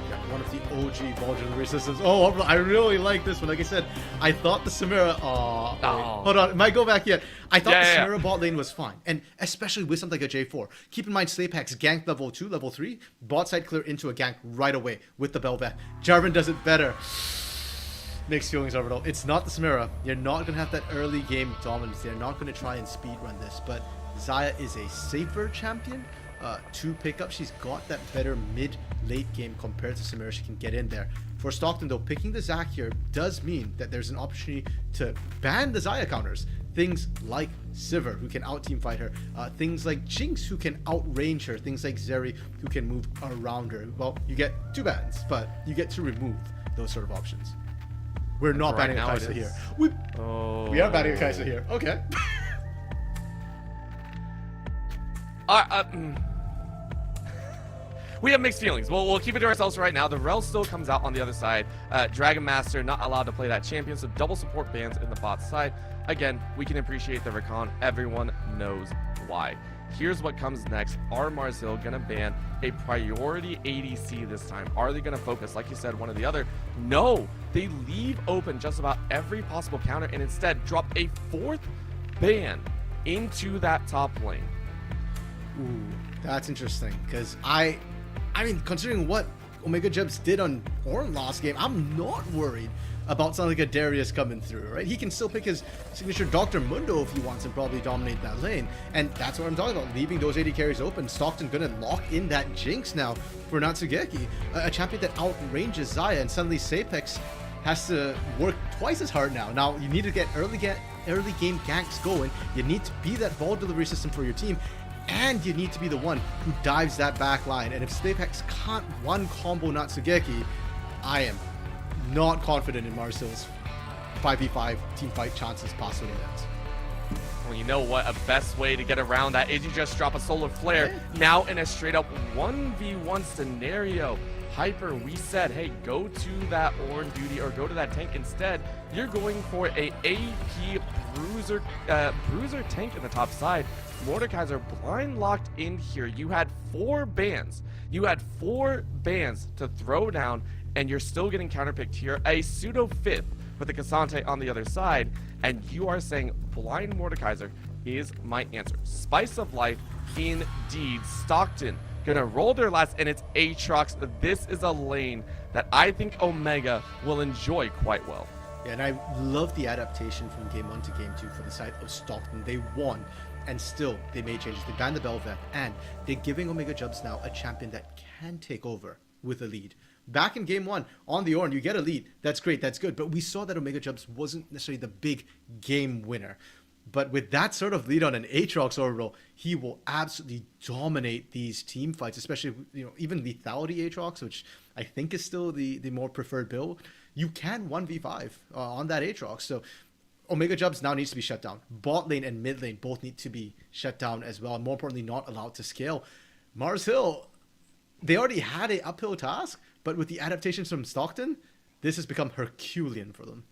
Yeah, one of the OG ball delivery systems. Oh, I really like this one. Like I said, I thought the Samira... Hold on, might go back yet. I thought the Samira bot lane was fine, and especially with something like a J4. Keep in mind, Slapex ganked level 2, level 3, bot side clear into a gank right away with the Bel'Veth. Jarvan does it better. Mixed feelings, Orbital. It's not the Samira. You're not going to have that early game dominance. They're not going to try and speedrun this, but Xayah is a safer champion to pick up. She's got that better mid-late game compared to Samira. She can get in there. For Stockton, though, picking the Zac here does mean that there's an opportunity to ban the Xayah counters. Things like Sivir, who can out-team fight her. Things like Jinx, who can outrange her. Things like Zeri, who can move around her. Well, you get 2 bans, but you get to remove those sort of options. We're not banning Kai'Sa here. We are banning Kai'Sa here. Okay. We have mixed feelings. We'll keep it to ourselves right now. The Rel still comes out on the other side. Dragon Master not allowed to play that champion, so double support bans in the bot side. Again, we can appreciate the recon. Everyone knows why. Here's what comes next. Are Marzil gonna ban a priority ADC this time? Are they gonna focus, like you said, one or the other? No, they leave open just about every possible counter and instead drop a 4th ban into that top lane. Ooh, that's interesting, because I mean, considering what Omega Jebs did on Ornn last game, I'm not worried about something like a Darius coming through, right? He can still pick his signature Dr. Mundo if he wants and probably dominate that lane. And that's what I'm talking about, leaving those AD carries open. Stockton gonna lock in that Jinx now for Natsugeki, a champion that outranges Xayah, and suddenly Sapex has to work twice as hard now. Now, you need to get early game ganks going. You need to be that ball delivery system for your team, and you need to be the one who dives that back line. And if Slapex can't one combo Natsugeki, I am not confident in Marzil's 5v5 team fight chances past winning that. Well, you know what? A best way to get around that is you just drop a solar flare. Now in a straight up 1v1 scenario. Hyper, we said, hey, go to that Ornn duty or go to that tank. Instead, you're going for a AP bruiser tank in the top side. Mordekaiser blind locked in here. You had 4 bans. You had 4 bans to throw down, and you're still getting counterpicked here. A pseudo 5th with the Cassante on the other side, and you are saying blind Mordekaiser is my answer. Spice of life, indeed. Stockton gonna roll their last, and it's Aatrox. This is a lane that I think Omega will enjoy quite well. Yeah, and I love the adaptation from game 1 to game 2 for the side of Stockton. They won, and still they made changes. They banned the Bel'Veth, and they're giving Omega Jubs now a champion that can take over with a lead. Back in game 1 on the Ornn, you get a lead. That's great, that's good. But we saw that Omega Jubs wasn't necessarily the big game winner. But with that sort of lead on an Aatrox Orbital, he will absolutely dominate these team fights, especially, you know, even lethality Aatrox, which I think is still the more preferred build. You can 1v5 on that Aatrox. So Omega Jubs now needs to be shut down. Bot lane and mid lane both need to be shut down as well, and more importantly, not allowed to scale. Mars Hill, they already had an uphill task, but with the adaptations from Stockton, this has become Herculean for them.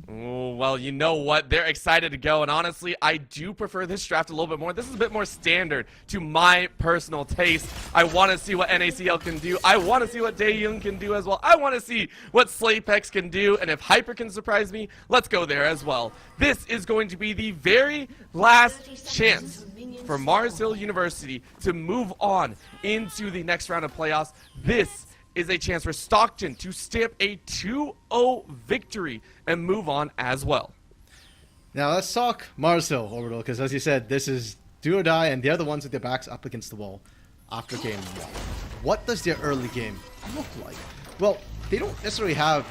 Oh, well, you know what? They're excited to go, and honestly, I do prefer this draft a little bit more. This is a bit more standard to my personal taste. I want to see what NACL can do. I want to see what Daeyoung can do as well. I want to see what Slapex can do, and if Hyper can surprise me, let's go there as well. This is going to be the very last chance for Mars Hill University to move on into the next round of playoffs. This is a chance for Stockton to stamp a 2-0 victory and move on as well. Now let's talk Mars Hill Orbital, because as you said, this is do or die, and they're the ones with their backs up against the wall after game 1. What does their early game look like? Well, they don't necessarily have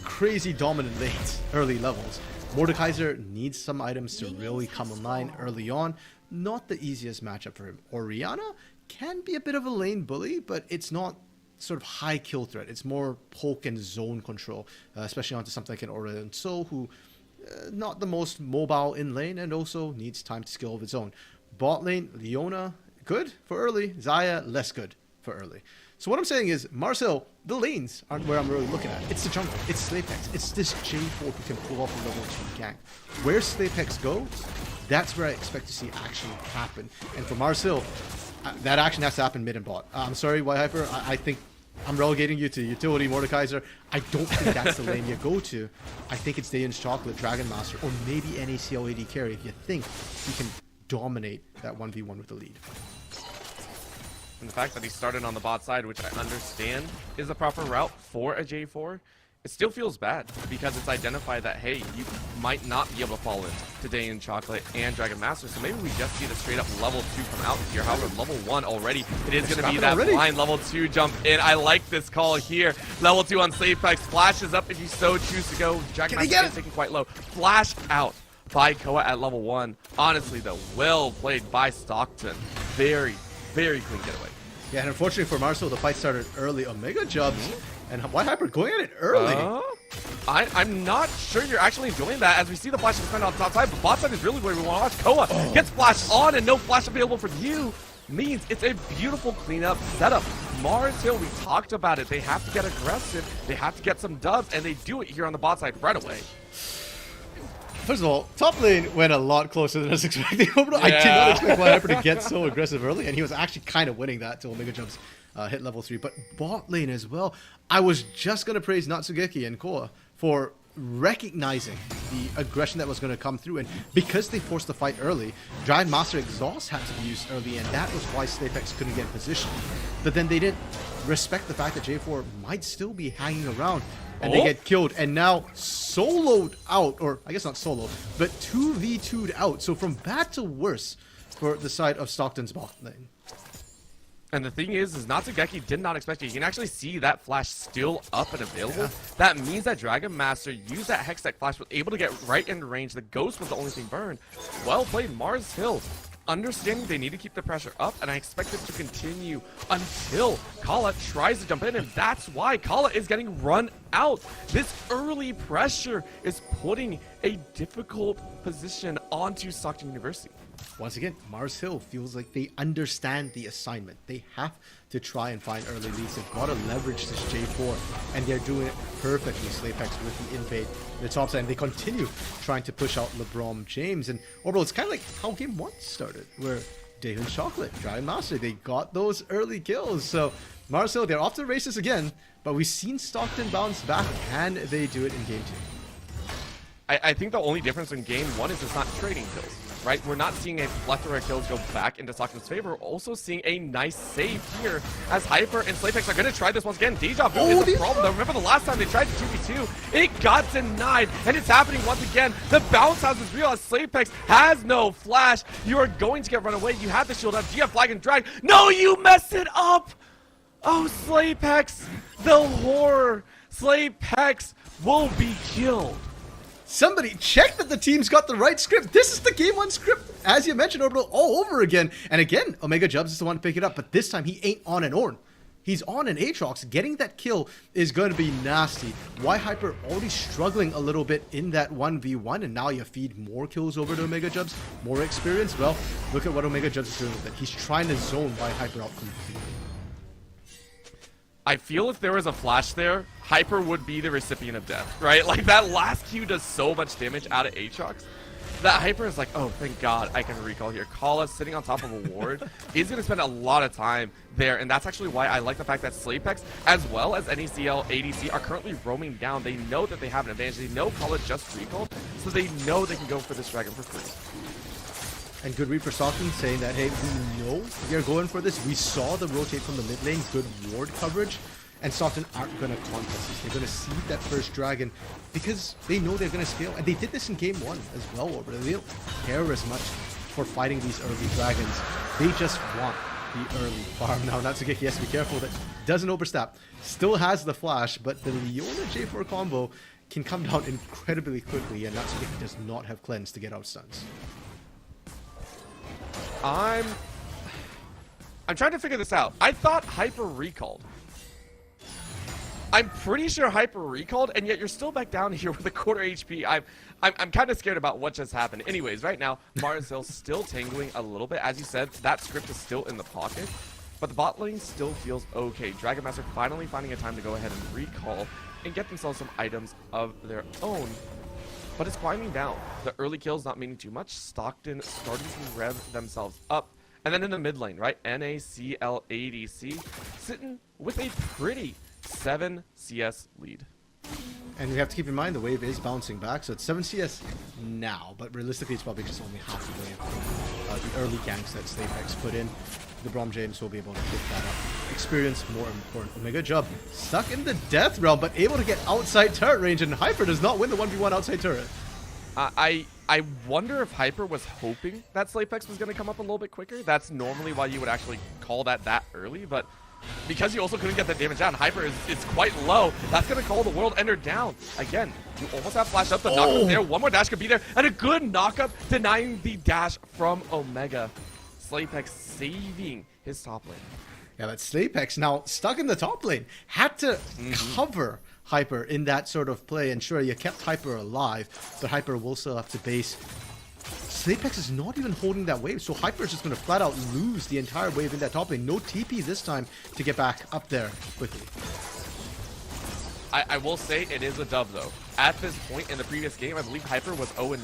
crazy dominant lanes early levels. Mordekaiser needs some items to really come online early on. Not the easiest matchup for him. Orianna can be a bit of a lane bully, but it's not sort of high kill threat. It's more poke and zone control, especially onto something like an Aura and Soul, who not the most mobile in lane and also needs time to skill of its own. Bot lane, Leona, good for early. Xayah, less good for early. So what I'm saying is, Marcel, the lanes aren't where I'm really looking at. It's the jungle. It's Slapex. It's this J4 who can pull off a level 2 gank. Where Slapex goes, that's where I expect to see action happen. And for Marcel, that action has to happen mid and bot. I'm sorry, White Hyper. I think I'm relegating you to utility Mordekaiser. I don't think that's the lane you go to. I think it's Dayan's Chocolate, Dragon Master, or maybe NACL AD carry if you think he can dominate that 1v1 with the lead. And the fact that he started on the bot side, which I understand is the proper route for a J4, it still feels bad because it's identified that, hey, you might not be able to fall into Dayan Chocolate and Dragon Master, so maybe we just see the straight up level 2 come out here. However, level 1 already, it is going to be that blind level 2 jump in. I like this call here. Level 2 on Slapex, flashes up if you so choose to go. Dragon Master is taken quite low. Flash out by Koa at level 1. Honestly though, well played by Stockton. Very, very clean getaway. Yeah, and unfortunately for Marcel, the fight started early. Omega Jubs and White Hyper going at it early. I'm not sure you're actually enjoying that as we see the flash expand on the top side, but bot side is really where we want to watch. Koa gets flash on and no flash available for you. Means it's a beautiful cleanup setup. Mars Hill, we talked about it. They have to get aggressive. They have to get some dubs, and they do it here on the bot side right away. First of all, top lane went a lot closer than I was expecting. I did not expect White Hyper to get so aggressive early, and he was actually kind of winning that till Omega Jumps hit level 3. But bot lane as well, I was just going to praise Natsugeki and Koa for recognizing the aggression that was going to come through, and because they forced the fight early, Dragon Master Exhaust had to be used early, and that was why Slapex couldn't get in position. But then they didn't respect the fact that J4 might still be hanging around, and they get killed, and now soloed out, or I guess not soloed, but 2v2'd out. So from bad to worse for the side of Stockton's bot lane. And the thing is Natsugeki did not expect it. You can actually see that flash still up and available. That means that Dragon Master used that Hextech flash, was able to get right in range. The Ghost was the only thing burned. Well played, Mars Hill. Understanding they need to keep the pressure up, and I expect it to continue until Kala tries to jump in, and that's why Kala is getting run out. This early pressure is putting a difficult position onto Stockton University. Once again, Mars Hill feels like they understand the assignment. They have to try and find early leads. They've got to leverage this J4, and they're doing it perfectly. Slapex with the invade the top side, and they continue trying to push out LeBron James. And Orbital, it's kind of like how game 1 started, where Dayan's Chocolate, Dragon Master, they got those early kills. So Mars Hill, they're off to the races again, but we've seen Stockton bounce back. Can they do it in game 2? I think the only difference in game 1 is it's not trading kills. Right? We're not seeing a plethora of kills go back into Stockton's favor. We're also seeing a nice save here as Hyper and Slapex are going to try this once again. Deja Vu is the problem, though. Remember the last time they tried to 2v2? It got denied, and it's happening once again. The bounce house is real as Slapex has no flash. You are going to get run away. You have the shield up. Do you have flag and drag? No, you mess it up! Oh, Slapex, the horror. Slapex will be killed. Somebody check that the team's got the right script. This is the game 1 script, as you mentioned, Orbital, all over again. And again, Omega Jubs is the one to pick it up, but this time he ain't on an Ornn. He's on an Aatrox. Getting that kill is going to be nasty. White Hyper already struggling a little bit in that 1v1, and now you feed more kills over to Omega Jubs, more experience. Well, look at what Omega Jubs is doing with it. He's trying to zone White Hyper out completely. I feel if there was a flash there, Hyper would be the recipient of death, right? Like, that last Q does so much damage out of Aatrox that Hyper is like, oh, thank God I can recall here. Kala sitting on top of a ward is going to spend a lot of time there, and that's actually why I like the fact that Slapex, as well as NECL, ADC, are currently roaming down. They know that they have an advantage. They know Kala just recalled, so they know they can go for this dragon for free. And good read for Stockton saying that, hey, we know we are going for this. We saw the rotate from the mid lane, good ward coverage, and Stockton aren't going to contest this. They're going to seed that first dragon because they know they're going to scale. And they did this in game 1 as well, but they don't care as much for fighting these early dragons. They just want the early farm. Now, Natsugeki has to be careful that doesn't overstep. Still has the flash, but the Leona J4 combo can come down incredibly quickly, and Natsugeki does not have cleanse to get out stuns. I'm trying to figure this out. I thought Hyper recalled. I'm pretty sure Hyper recalled, and yet you're still back down here with a quarter HP. I'm kind of scared about what just happened. Anyways, right now, Mars Hill still tangling a little bit. As you said, that script is still in the pocket. but the bot lane still feels okay. Dragon Master finally finding a time to go ahead and recall and get themselves some items of their own. But it's climbing down. The early kills not meaning too much. Stockton starting to rev themselves up. And then in the mid lane, right? NACLADC sitting with a pretty 7 CS lead. And you have to keep in mind the wave is bouncing back, so it's 7 CS now, but realistically it's probably just only half the wave from the early ganks that SlayPex put in. The Brom James will be able to pick that up. Experience more important. Omega Jub stuck in the death realm, but able to get outside turret range, and Hyper does not win the 1v1 outside turret. I wonder if Hyper was hoping that SlayPex was going to come up a little bit quicker. That's normally why you would actually call that early, but because you also couldn't get that damage down, Hyper is quite low. That's going to call the World Ender down. Again, you almost have flash up. The knockup there. One more dash could be there. And a good knockup denying the dash from Omega. SlayPex saving his top lane. Yeah, but SlayPex now stuck in the top lane. Had to cover Hyper in that sort of play. And sure, you kept Hyper alive, but Hyper will still have to base. SlayPex is not even holding that wave, so Hyper is just going to flat out lose the entire wave in that top lane. No TP this time to get back up there quickly. I will say it is a dub, though. At this point in the previous game, I believe Hyper was 0-2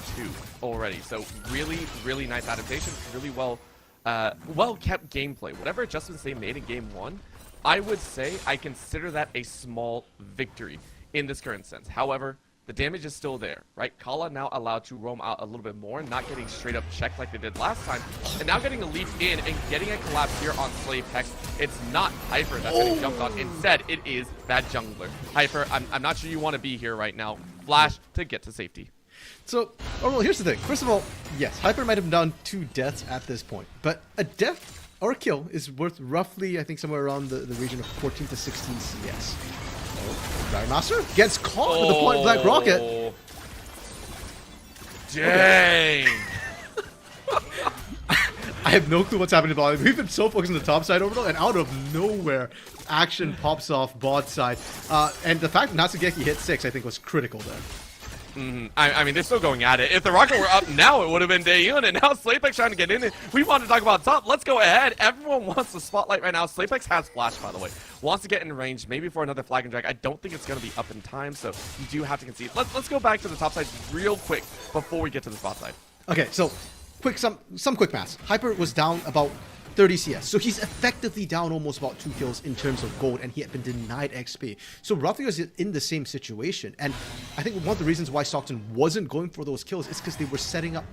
already. So really, really nice adaptation. Really well-kept gameplay. Whatever adjustments they made in game 1, I would say I consider that a small victory in this current sense. However, the damage is still there, right? Kala now allowed to roam out a little bit more, not getting straight up checked like they did last time, and now getting a leap in and getting a collapse here on SlayPex. It's not Hyper that's getting jumped on. Instead, it is that jungler. Hyper, I'm not sure you want to be here right now. Flash to get to safety. So, well, here's the thing. First of all, yes, Hyper might have done 2 deaths at this point, but a death or a kill is worth roughly, I think, somewhere around the region of 14 to 16 CS. Dragon Master gets caught with the point blank rocket. Dang. I have no clue what's happening to bot. We've been so focused on the top side overall, and out of nowhere, action pops off bot side. And the fact that Natsugeki hit 6, I think, was critical there. I mean, they're still going at it. If the rocket were up now, it would have been Daeun, and now SlayPex trying to get in it. We want to talk about top. Let's go ahead. Everyone wants the spotlight right now. SlayPex has flash, by the way. Wants to get in range, maybe for another flag and drag. I don't think it's going to be up in time, so you do have to concede. Let's go back to the top side real quick before we get to the spot side. Okay, so some quick maths. Hyper was down about 30 CS. So he's effectively down almost about 2 kills in terms of gold, and he had been denied XP. So roughly was in the same situation. And I think one of the reasons why Stockton wasn't going for those kills is because they were setting up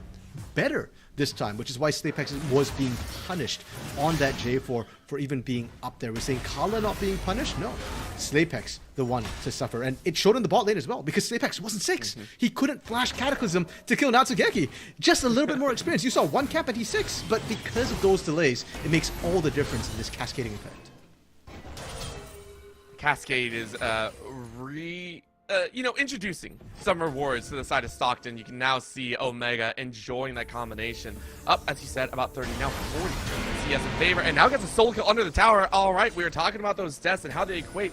better this time, which is why SlayPex was being punished on that J4 for even being up there. We're saying Kala not being punished? No. SlayPex, the one to suffer. And it showed in the bot lane as well, because SlayPex wasn't 6. He couldn't flash Cataclysm to kill Natsugeki. Just a little bit more experience. You saw 1 cap at E6, but because of those delays, it makes all the difference in this cascading effect. Cascade is introducing some rewards to the side of Stockton. You can now see Omega enjoying that combination. Up, as you said, about 30, now 40 CS in favor, and now gets a solo kill under the tower. All right, we were talking about those deaths and how they equate.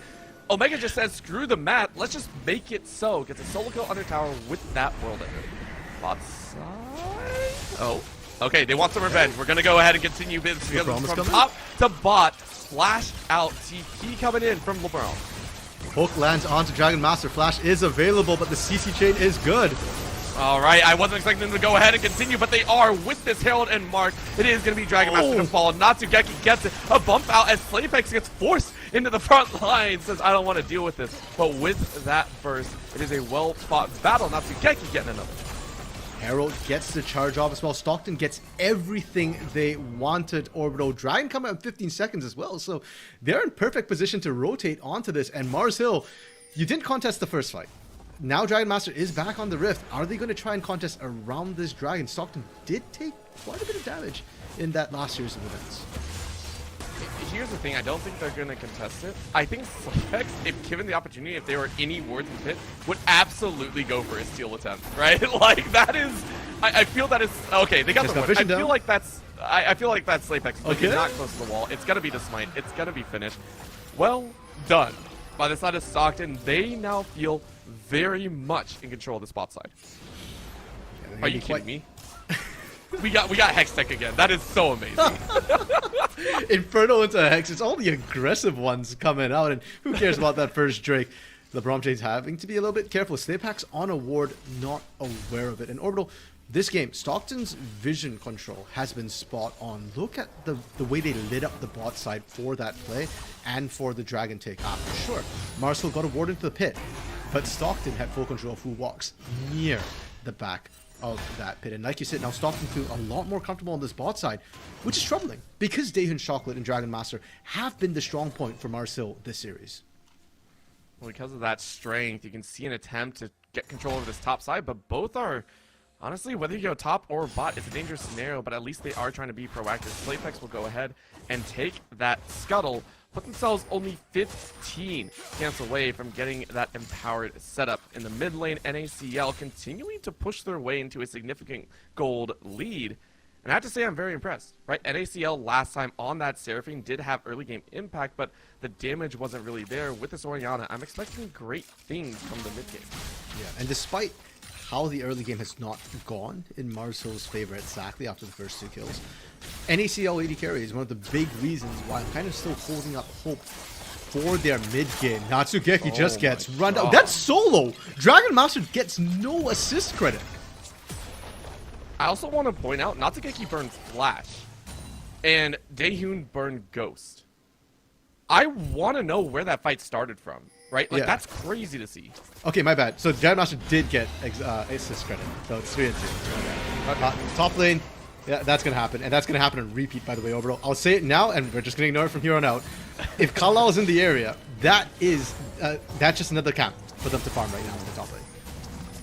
Omega just says, screw the mat, let's just make it so. Gets a solo kill under tower with that World Ender. Bot side? Oh, okay, they want some revenge. We're going to go ahead and continue this because from top to bot. Flash out, TP coming in from LeBron. Hook lands onto Dragon Master. Flash is available, but the CC chain is good. All right, I wasn't expecting them to go ahead and continue, but they are with this Herald and Mark. It is going to be Dragon Master to fall. Natsugeki gets it. A bump out as SlayPex gets forced into the front line. Says, I don't want to deal with this. But with that burst, it is a well-fought battle. Natsugeki getting another. Herald gets the charge off as well. Stockton gets everything they wanted. Orbital Dragon come out in 15 seconds as well. So they're in perfect position to rotate onto this. And Mars Hill, you didn't contest the first fight. Now Dragon Master is back on the Rift. Are they going to try and contest around this Dragon? Stockton did take quite a bit of damage in that last series of events. Here's the thing, I don't think they're going to contest it. I think SlayPex, if given the opportunity, if they were any worth of it, would absolutely go for a steal attempt, right? Like, that is... I feel that is... Okay, they got the one. I feel like that's SlayPex. Okay. Not close to the wall. It's going to be the smite. It's going to be finished. Well done. By the side of Stockton, they now feel very much in control of the spot side. Yeah, are you kidding me? We got Hex Tech again. That is so amazing. Inferno into Hex. It's all the aggressive ones coming out, and who cares about that first Drake? LeBron James having to be a little bit careful. Snaphack's on a ward, not aware of it. And Orbital, this game, Stockton's vision control has been spot on. Look at the way they lit up the bot side for that play and for the Dragon take. Sure, Marcel got a ward into the pit, but Stockton had full control of who walks near the back of that pit. And like you said, now Stockton feels a lot more comfortable on this bot side, which is troubling because Daehun Chocolate and Dragon Master have been the strong point for Marcel this series. Well, because of that strength, you can see an attempt to get control over this top side, but both are, honestly, whether you go top or bot, it's a dangerous scenario, but at least they are trying to be proactive. Slaypex will go ahead and take that scuttle, put themselves only 15 camps away from getting that empowered setup. In the mid lane, NACL continuing to push their way into a significant gold lead. And I have to say, I'm very impressed, right? NACL last time on that Seraphine did have early game impact, but the damage wasn't really there. With this Orianna, I'm expecting great things from the mid game. Yeah, and despite how the early game has not gone in Marcel's favor exactly after the first 2 kills, NACL AD carry is one of the big reasons why I'm kind of still holding up hope for their mid game. Natsugeki just gets run down. That's solo! Dragon Master gets no assist credit. I also want to point out, Natsugeki burned Flash, and Daehun burned Ghost. I want to know where that fight started from, right? Like, that's crazy to see. Okay, my bad. So Dragon Master did get assist credit, so it's 3 and 2. Okay. Top lane, yeah, that's going to happen, and that's going to happen in repeat, by the way, Overall. I'll say it now, and we're just going to ignore it from here on out. If Kalao is in the area, that's just another camp for them to farm right now in the top lane.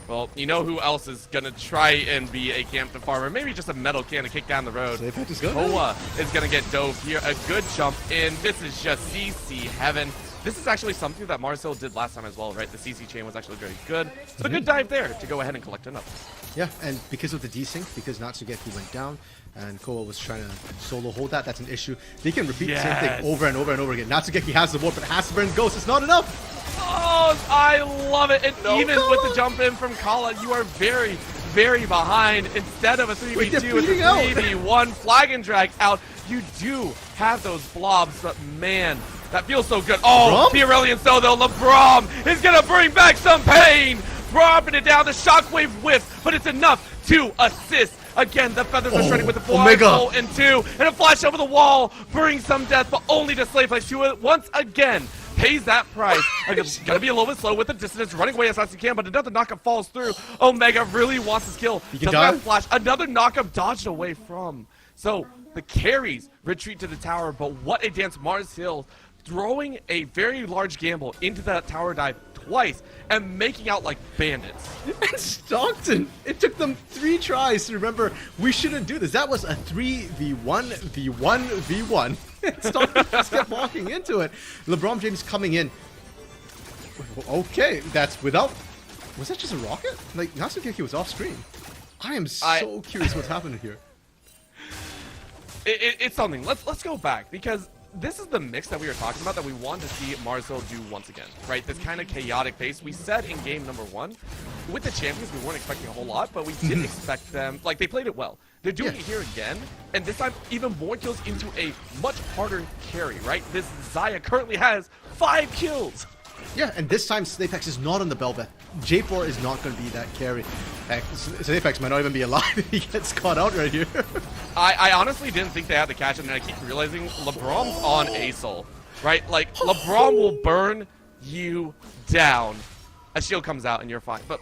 Well, you know who else is going to try and be a camp to farmer? Maybe just a metal can to kick down the road. Koa is going to get dove here. A good jump in. This is just CC heaven. This is actually something that Marcel did last time as well, right? The CC chain was actually very good. So a good dive there to go ahead and collect another. Yeah, and because of the desync, because Natsugeki went down, and Koa was trying to solo hold that's an issue. They can repeat the same thing over and over and over again. Natsugeki has the warp, but has to burn Ghost. It's not enough! Oh, I love it. And even with the jump in from Kala, you are very, very behind. Instead of a 3v2, it's a 3v1 flag and drag out. You do have those blobs, but man, that feels so good. Oh, the Aurelion so though, LeBron is going to bring back some pain. Dropping it down, the shockwave whiff, but it's enough to assist. Again, the feathers are shredding with the fly roll and 2, and a flash over the wall brings some death, but only to Slayflex, who once again pays that price. Gonna be a little bit slow with the distance, running away as fast as he can, but another knockup falls through. Omega really wants his kill. Doesn't have flash. Another knockup dodged away from. So the carries retreat to the tower, but what a dance. Mars Hill throwing a very large gamble into that tower dive twice and making out like bandits. And Stockton, it took them 3 tries to remember we shouldn't do this. That was a 3v1 v1 v1. Stockton just kept walking into it. LeBron James coming in. Okay, that's without. Was that just a rocket? Like Natsugeki was off screen. I am so curious what's happening here. It's something. Let's go back because this is the mix that we were talking about that we want to see Marcel do once again, right? This kind of chaotic pace. We said in game number 1, with the champions, we weren't expecting a whole lot, but we did expect them. Like, they played it well. They're doing it here again, and this time even more kills into a much harder carry, right? This Xayah currently has 5 kills. Yeah, and this time Snapex is not on the Bel'Veth. J4 is not going to be that carry. Snapex might not even be alive if he gets caught out right here. I honestly didn't think they had to catch him, and I keep realizing LeBron's on ASOL, right? Like, LeBron will burn you down. A shield comes out and you're fine. But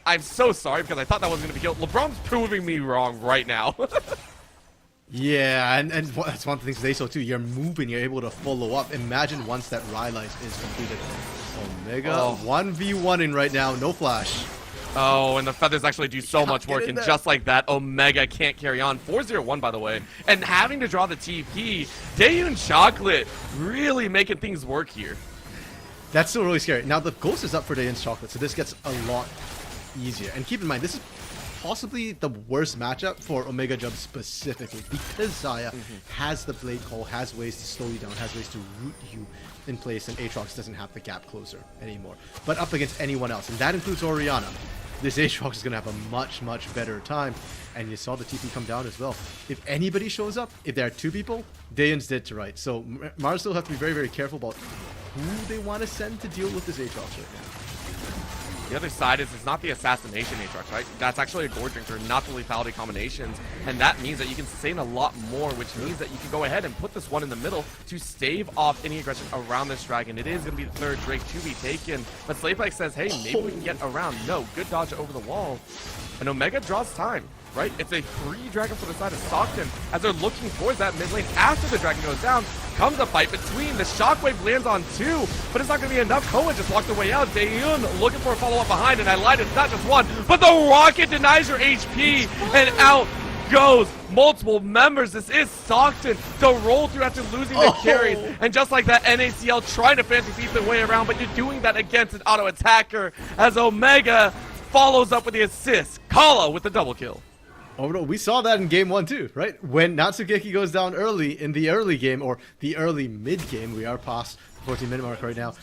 I'm so sorry because I thought that wasn't going to be killed. LeBron's proving me wrong right now. Yeah, and that's one of the things with ASOL too. You're moving, you're able to follow up. Imagine once that Rylise is completed. Omega 1v1 in right now, no flash. Oh, and the feathers actually do so much work, and just like that, Omega can't carry on. 4-0-1, by the way. And having to draw the TP, Daehun Chocolate really making things work here. That's still really scary. Now, the Ghost is up for Daehun's Chocolate, so this gets a lot easier. And keep in mind, this is possibly the worst matchup for Omega Jump specifically, because Xayah has the Blade Call, has ways to slow you down, has ways to root you in place, and Aatrox doesn't have the gap closer anymore. But up against anyone else, and that includes Orianna, this Aatrox is going to have a much, much better time. And you saw the TP come down as well. If anybody shows up, if there are 2 people, Daeon's dead to right. So Mars still have to be very, very careful about who they want to send to deal with this Aatrox right now. The other side is it's not the assassination Aatrox, right? That's actually a Gore Drinker, not the lethality combinations. And that means that you can sustain a lot more, which means that you can go ahead and put this one in the middle to stave off any aggression around this dragon. It is going to be the 3rd Drake to be taken. But Slaypike says, hey, maybe we can get around. No, good dodge over the wall. And Omega draws time, right? It's a free dragon for the side of Stockton as they're looking towards that mid lane. After the dragon goes down, comes a fight between. The shockwave lands on 2, but it's not going to be enough. Koa just walked away out. Daeun looking for a follow-up behind, and I lied, it's not just one, but the rocket denies your HP, and out goes multiple members. This is Stockton, the roll through after losing the carries, and just like that, NACL trying to fancy feast their way around, but you're doing that against an auto attacker as Omega follows up with the assist. Kala with the double kill. Oh no, we saw that in game 1 too, right? When Natsugeki goes down early in the early game, or the early mid game, we are past the 14-minute mark right now.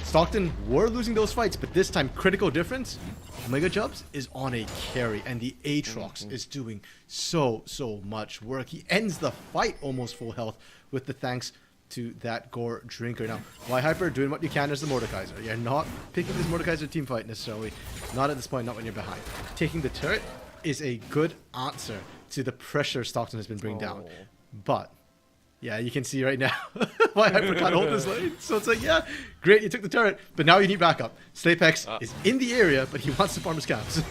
Stockton were losing those fights, but this time, critical difference, Omega Jubs is on a carry, and the Aatrox is doing so much work. He ends the fight almost full health with the thanks to that Gore Drinker. Now, Y Hyper doing what you can as the Mordekaiser. You're not picking this Mordekaiser team fight necessarily. Not at this point, not when you're behind. Taking the turret is a good answer to the pressure Stockton has been bringing down. But, yeah, you can see right now why Hyper can't hold this lane. So it's like, yeah, great, you took the turret, but now you need backup. Slaypex is in the area, but he wants to farm his caps.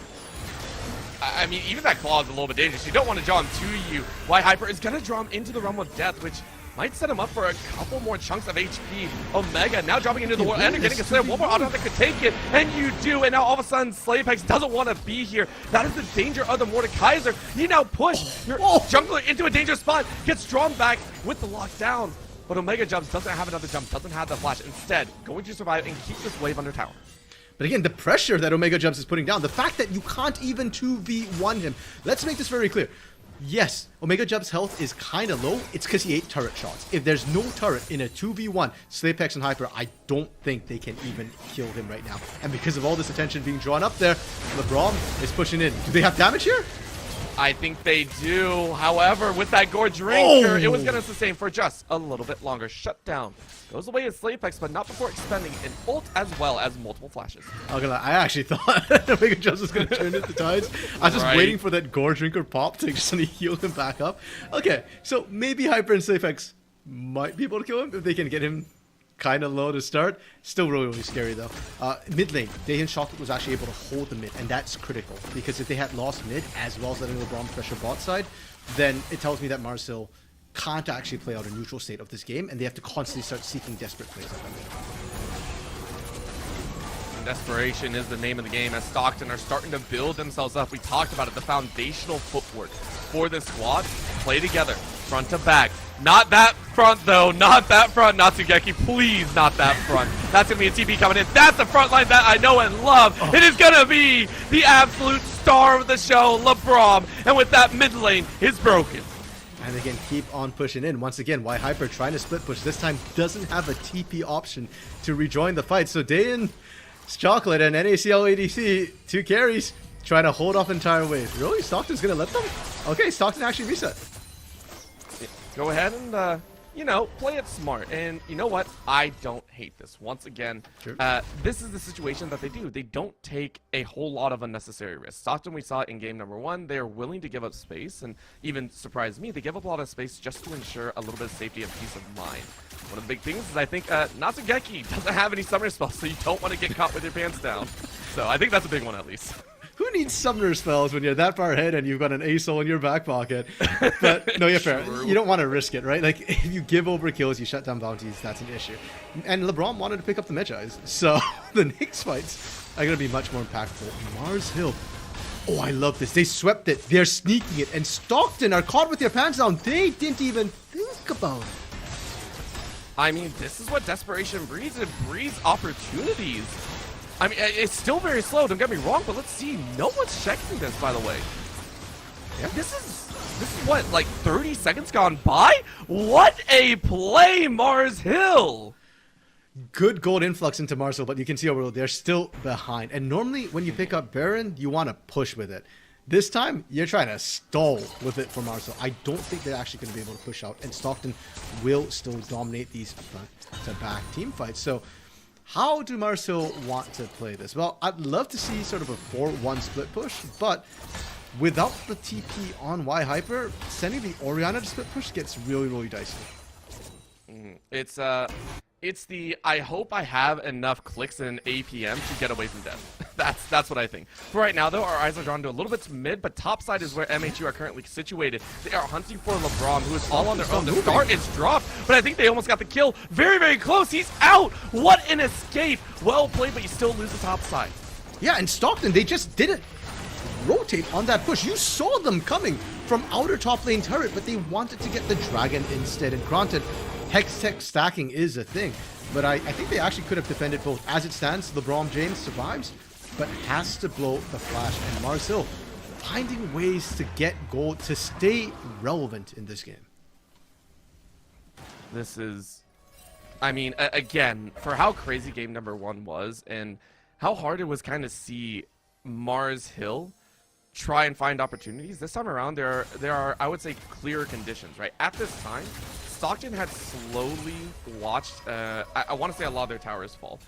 I mean, even that claw is a little bit dangerous. You don't want to draw him to you. Y Hyper is going to draw him into the realm of death, which might set him up for a couple more chunks of HP. Omega now dropping into the world and getting a slam. One more auto that could take it, and you do. And now all of a sudden, Slaypex doesn't want to be here. That is the danger of the Mordekaiser. You now push your jungler into a dangerous spot, gets drawn back with the lockdown. But Omega jumps, doesn't have another jump, doesn't have the flash. Instead, going to survive and keep this wave under tower. But again, the pressure that Omega Jumps is putting down, the fact that you can't even 2v1 him. Let's make this very clear. Yes, Omega Jub's health is kind of low. It's because he ate turret shots. If there's no turret in a 2v1, Slaypex and Hyper, I don't think they can even kill him right now. And because of all this attention being drawn up there, LeBron is pushing in. Do they have damage here? I think they do. However, with that Gore Drinker, it was going to sustain for just a little bit longer. Shut down. Goes away as Slaypex, but not before expending an ult as well as multiple flashes. I actually thought Omega Jumps was going to turn into tides. I was just waiting for that Gore Drinker pop to just heal him back up. Okay, so maybe Hyper and Slaypex might be able to kill him if they can get him kind of low to start. Still really scary though. Mid lane, Daeon Chocolate was actually able to hold the mid, and that's critical because if they had lost mid as well as letting LeBron pressure bot side, then it tells me that Marcel can't actually play out a neutral state of this game, and they have to constantly start seeking desperate plays. Desperation is the name of the game as Stockton are starting to build themselves up. We talked about it, the foundational footwork for this squad. Play together, front to back. Not that front though, not that front, Natsugeki, please not that front. That's gonna be a TP coming in. That's the front line that I know and love. It is gonna be the absolute star of the show, LeBron, and with that mid lane, it's broken. And they can keep on pushing in. Once again, Y Hyper trying to split push. This time doesn't have a TP option to rejoin the fight. So Daeon, Chocolate, and NACL ADC, 2 carries, trying to hold off entire wave. Really? Stockton's going to let them? Okay, Stockton actually reset. Go ahead and, you know, play it smart. And you know what? I don't hate this. Once again, this is the situation that they do. They don't take a whole lot of unnecessary risks. Stockton, we saw in game number 1, they are willing to give up space, and even surprised me, they give up a lot of space just to ensure a little bit of safety and peace of mind. One of the big things is I think Natsugeki doesn't have any summoner spells, so you don't want to get caught with your pants down. So I think that's a big one at least. Who needs summoner spells when you're that far ahead and you've got an ASOL in your back pocket? But no, you're fair. You don't want to risk it, right? Like, if you give over kills, you shut down bounties, that's an issue. And LeBron wanted to pick up the Medjais, so the next fights are going to be much more impactful. Mars Hill. Oh, I love this. They swept it. They're sneaking it. And Stockton are caught with their pants down. They didn't even think about it. I mean, this is what desperation breeds. It breeds opportunities. I mean, it's still very slow, don't get me wrong, but let's see. No one's checking this, by the way. Yeah. This is what, like 30 seconds gone by? What a play, Mars Hill! Good gold influx into Marcel, but you can see overall they're still behind. And normally when you pick up Baron, you want to push with it. This time, you're trying to stall with it for Marcel. I don't think they're actually going to be able to push out. And Stockton will still dominate these front-to-back team fights. So how do Marcel want to play this? Well, I'd love to see sort of a 4-1 split push, but without the TP on Y Hyper, sending the Orianna to split push gets really, really dicey. It's the I hope I have enough clicks in APM to get away from death. That's what I think. For right now, though, our eyes are drawn to a little bit to mid, but top side is where MHU are currently situated. They are hunting for LeBron, who is all on their own. The start is dropped, but I think they almost got the kill. Very, very close. He's out. What an escape. Well played, but you still lose the top side. Yeah, and Stockton, they just didn't rotate on that push. You saw them coming from outer top lane turret, but they wanted to get the dragon instead. And granted, Hex Tech stacking is a thing, but I think they actually could have defended both. As it stands, LeBron James survives, but has to blow the flash. And Marcel finding ways to get gold to stay relevant in this game. This is, I mean, again, for how crazy game number 1 was and how hard it was kind of see Mars Hill try and find opportunities, this time around there are, I would say, clearer conditions, right? At this time, Stockton had slowly watched, I want to say a lot of their towers fall.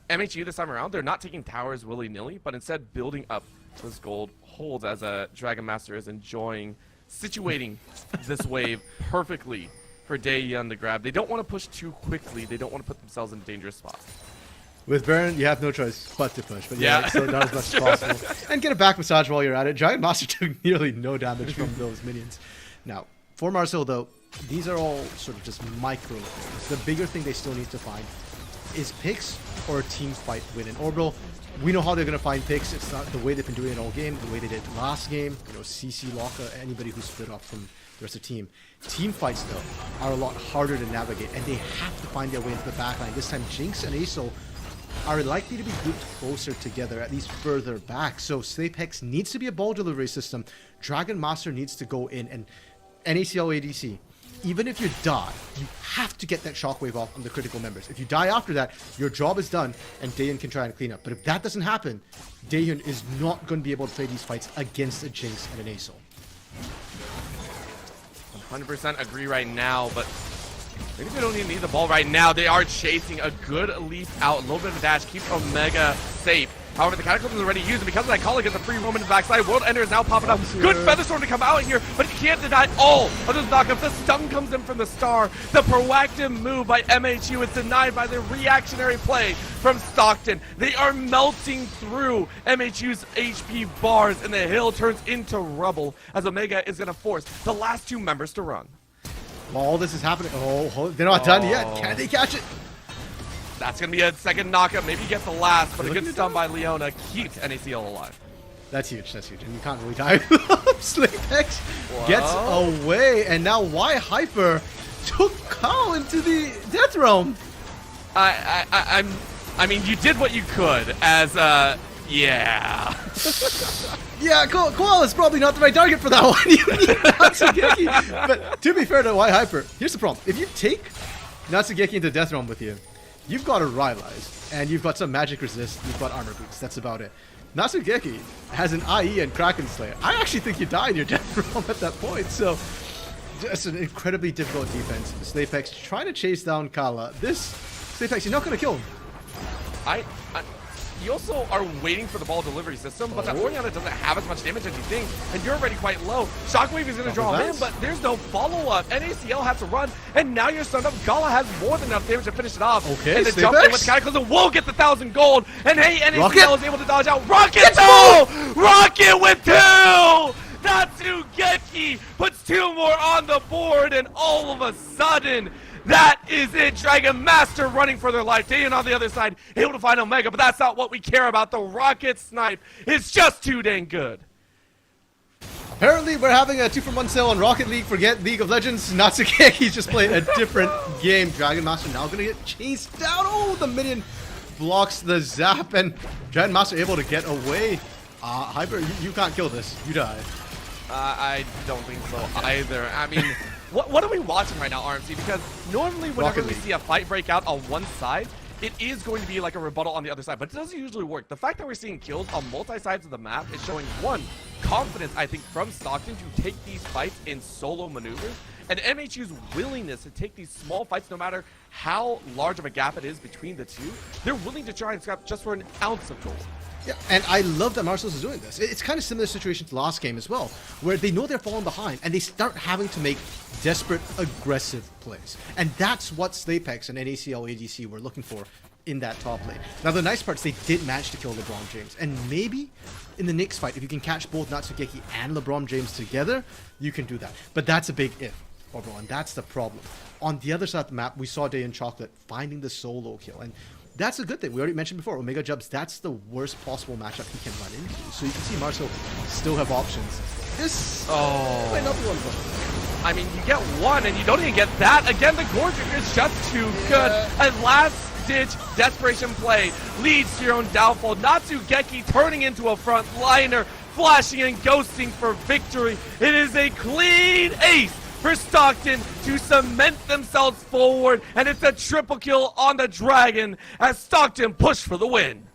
MHU this time around, they're not taking towers willy-nilly, but instead building up this gold holds as a Dragon Master is enjoying situating this wave perfectly for Daeyun to grab. They don't want to push too quickly. They don't want to put themselves in a dangerous spot. With Baron, you have no choice but to push. But yeah, slow down as much as possible. And get a back massage while you're at it. Giant Master took nearly no damage from those minions. Now, for Marcel, though, these are all sort of just micro things. The bigger thing they still need to find is picks or a team fight win. In Orbital, we know how they're going to find picks. It's not the way they've been doing it all game, the way they did last game. You know, CC, Locka, anybody who's split off from the rest of the team. Team fights, though, are a lot harder to navigate, and they have to find their way into the backline. This time, Jinx and Aso are likely to be grouped closer together, at least further back. So Snapehex needs to be a ball delivery system. Dragon Master needs to go in, and NACL ADC, even if you die, you have to get that shockwave off on the critical members. If you die after that, your job is done, and Daeyun can try and clean up. But if that doesn't happen, Daeyun is not going to be able to play these fights against a Jinx and an Aso. 100% agree right now, but maybe they don't even need the ball right now. They are chasing a good leap out. A little bit of a dash keeps Omega safe. However, the Cataclysm is already used, and because of that call against the free roam in the backside, World Ender is now popping up. Good Featherstorm to come out here, but he can't deny all of those knockups. The stun comes in from the Star. The proactive move by MHU is denied by the reactionary play from Stockton. They are melting through MHU's HP bars, and the hill turns into rubble as Omega is going to force the last 2 members to run. While this is happening, they're not done yet. Can they catch it? That's going to be a second knockup. Maybe he gets the last, but a good stun by Leona keeps NACL alive. That's huge. That's huge. And you can't really die. Snapehex gets away, and now Y Hyper took Kao into the death realm. I mean, you did what you could as yeah. Yeah, Koala's probably not the right target for that one. You need Natsugeki. But to be fair to Y Hyper, here's the problem. If you take Natsugeki into death realm with you, you've got a Rylai's, and you've got some magic resist, you've got armor boots. That's about it. Natsugeki has an IE and Kraken Slayer. I actually think you die in your death realm at that point, so just an incredibly difficult defense. Snapehex trying to chase down Kala. This Snapehex, you're not going to kill him. You also are waiting for the ball delivery system, but that Orianna doesn't have as much damage as you think, and you're already quite low. Shockwave is going to draw him in, but there's no follow-up. NACL has to run, and now you're stunned up. Gala has more than enough damage to finish it off. Okay, and the jump in with Cataclysm will get the 1,000 gold, and hey, NACL is able to dodge out. Rocket 2! Rocket with 2! Natsugeki puts 2 more on the board, and all of a sudden, that is it. Dragon Master running for their life. Daeyun on the other side, able to find Omega, but that's not what we care about. The rocket snipe is just too dang good. Apparently, we're having a 2-for-1 sale on Rocket League. Forget League of Legends. Natsugeki's just playing a different game. Dragon Master now going to get chased down. Oh, the minion blocks the zap, and Dragon Master able to get away. Hyper, you can't kill this. You die. I don't think so either. I mean, what are we watching right now, RMC? Because normally whenever we see a fight break out on one side, it is going to be like a rebuttal on the other side, but it doesn't usually work. The fact that we're seeing kills on multi-sides of the map is showing, one, confidence, I think, from Stockton to take these fights in solo maneuvers, and MHU's willingness to take these small fights no matter how large of a gap it is between the two. They're willing to try and scrap just for an ounce of gold. Yeah, and I love that Marcel is doing this. It's kind of similar situation to last game as well, where they know they're falling behind and they start having to make desperate, aggressive plays. And that's what Slapex and NACL ADC were looking for in that top lane. Now, the nice part is they did manage to kill LeBron James. And maybe in the next fight, if you can catch both Natsugeki and LeBron James together, you can do that. But that's a big if, Orbital, and that's the problem. On the other side of the map, we saw Day and Chocolate finding the solo kill. And that's a good thing. We already mentioned before, Omega Jubs, that's the worst possible matchup he can run into. So you can see Marcel still have options. This might not be one of them. I mean, you get one and you don't even get that. Again, the Gorger is just too good. A last-ditch desperation play leads to your own downfall. Natsugeki turning into a front liner, flashing and ghosting for victory. It is a clean ace for Stockton to cement themselves forward, and it's a triple kill on the Dragon as Stockton push for the win.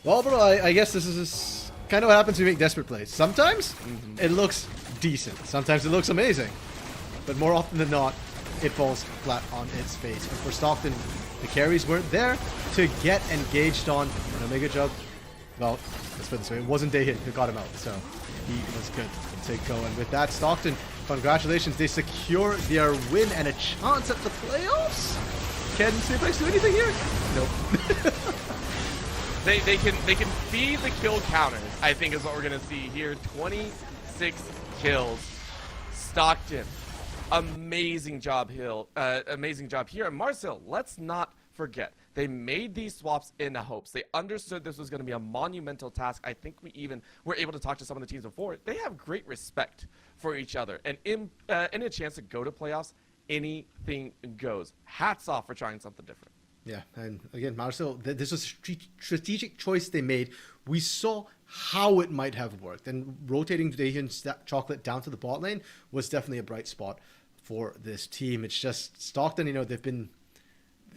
Well, bro, I guess this is kind of what happens when you make desperate plays. Sometimes it looks decent. Sometimes it looks amazing. But more often than not, it falls flat on its face. And for Stockton, the carries weren't there to get engaged on. And Omega Jug, well, let's put it this way, it wasn't Daehin who got him out, so he was good to go. And with that, Stockton, congratulations, they secure their win and a chance at the playoffs. Can Suplex do anything here? Nope. They can feed the kill counters, I think is what we're gonna see here. 26 kills. Stockton, amazing job here. And Marcel, let's not forget, they made these swaps in the hopes. They understood this was going to be a monumental task. I think we even were able to talk to some of the teams before. They have great respect for each other. And in a chance to go to playoffs, anything goes. Hats off for trying something different. Yeah, and again, Marcel, this was a strategic choice they made. We saw how it might have worked. And rotating Daehin's Chocolate down to the bot lane was definitely a bright spot for this team. It's just Stockton, you know, they've been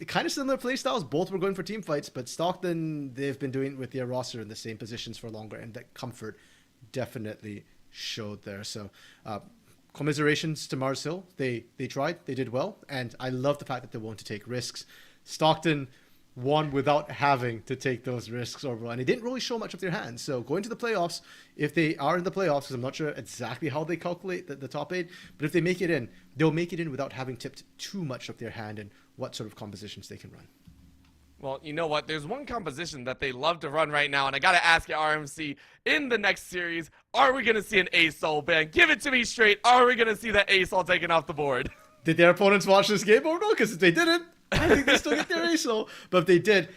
kind of similar play styles. Both were going for team fights, but Stockton, they've been doing it with their roster in the same positions for longer, and that comfort definitely showed there. So commiserations to Marcel. They tried, they did well, and I love the fact that they're willing to take risks. Stockton won without having to take those risks overall, and they didn't really show much of their hands. So going to the playoffs, if they are in the playoffs, because I'm not sure exactly how they calculate the top 8, but if they make it in, they'll make it in without having tipped too much of their hand and what sort of compositions they can run. Well, you know what? There's one composition that they love to run right now, and I got to ask you, RMC, in the next series, are we going to see an ASOL ban? Give it to me straight. Are we going to see that ASOL taken off the board? Did their opponents watch this game or no? Because if they didn't, I think they still get their ASOL. But if they did,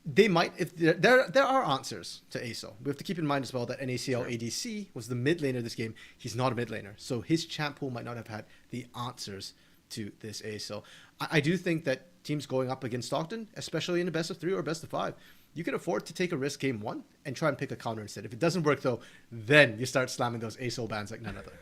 they might. If there are answers to ASOL. We have to keep in mind as well that NACL ADC was the mid laner this game. He's not a mid laner, so his champ pool might not have had the answers to this ASOL. I do think that teams going up against Stockton, especially in a best of 3 or best of 5, you can afford to take a risk game 1 and try and pick a counter instead. If it doesn't work though, then you start slamming those ASOL bans like none other.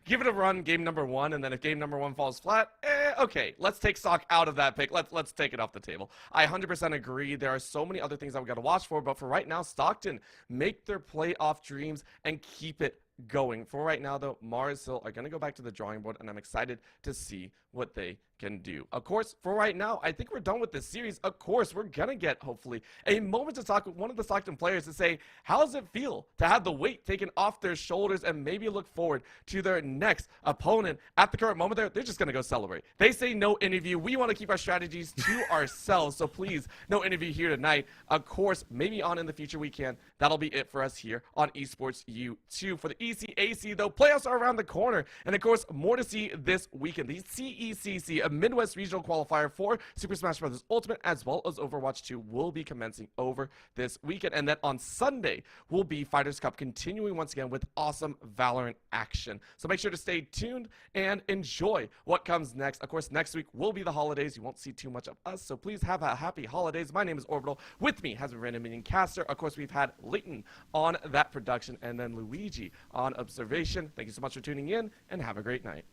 Give it a run game number 1, and then if game number 1 falls flat, okay, let's take stock out of that pick. Let's take it off the table. I 100% agree. There are so many other things that we got to watch for, but for right now, Stockton, make their playoff dreams and keep it going. For right now, though, Mars Hill are going to go back to the drawing board, and I'm excited to see what they can do. Of course, for right now, I think we're done with this series. Of course, we're going to get, hopefully, a moment to talk with one of the Stockton players to say, how does it feel to have the weight taken off their shoulders and maybe look forward to their next opponent? At the current moment, they're just going to go celebrate. They say no interview. We want to keep our strategies to ourselves, so please, no interview here tonight. Of course, maybe on in the future we can. That'll be it for us here on Esports U2. For the ECAC, though, playoffs are around the corner, and of course, more to see this weekend. The CECC, a Midwest regional qualifier for Super Smash Bros. Ultimate, as well as Overwatch 2, will be commencing over this weekend. And then on Sunday will be Fighters Cup, continuing once again with awesome Valorant action. So make sure to stay tuned and enjoy what comes next. Of course, next week will be the holidays. You won't see too much of us, so please have a happy holidays. My name is Orbital. With me has been Random Minion Caster. Of course, we've had Leighton on that production, and then Luigi on observation. Thank you so much for tuning in, and have a great night.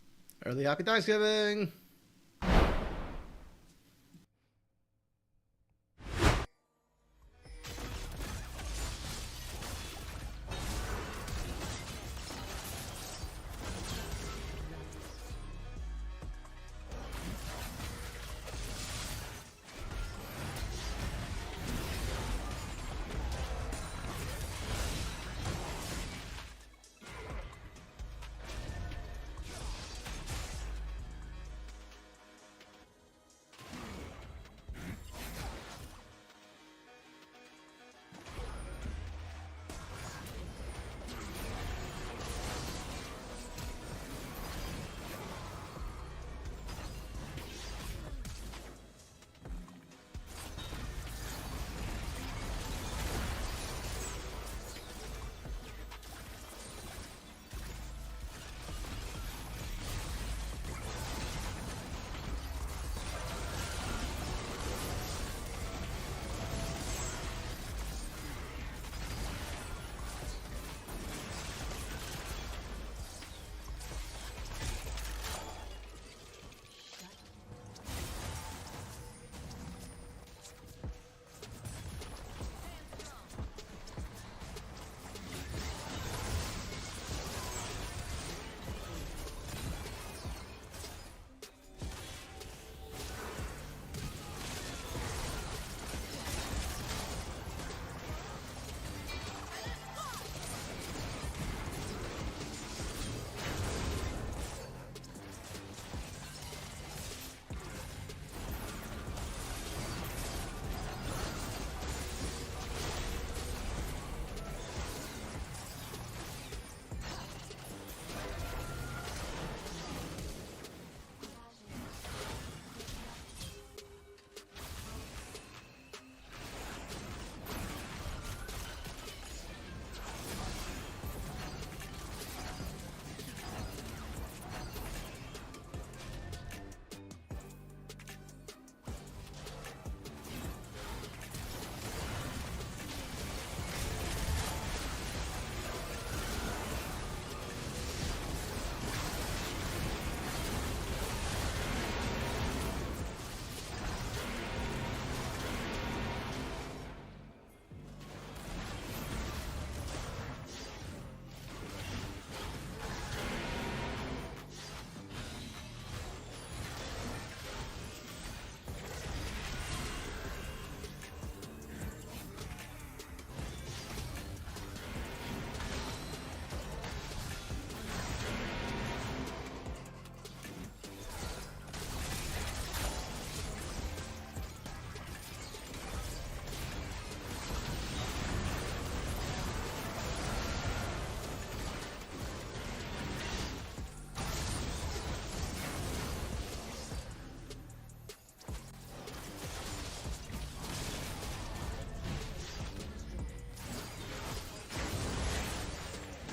Early happy Thanksgiving!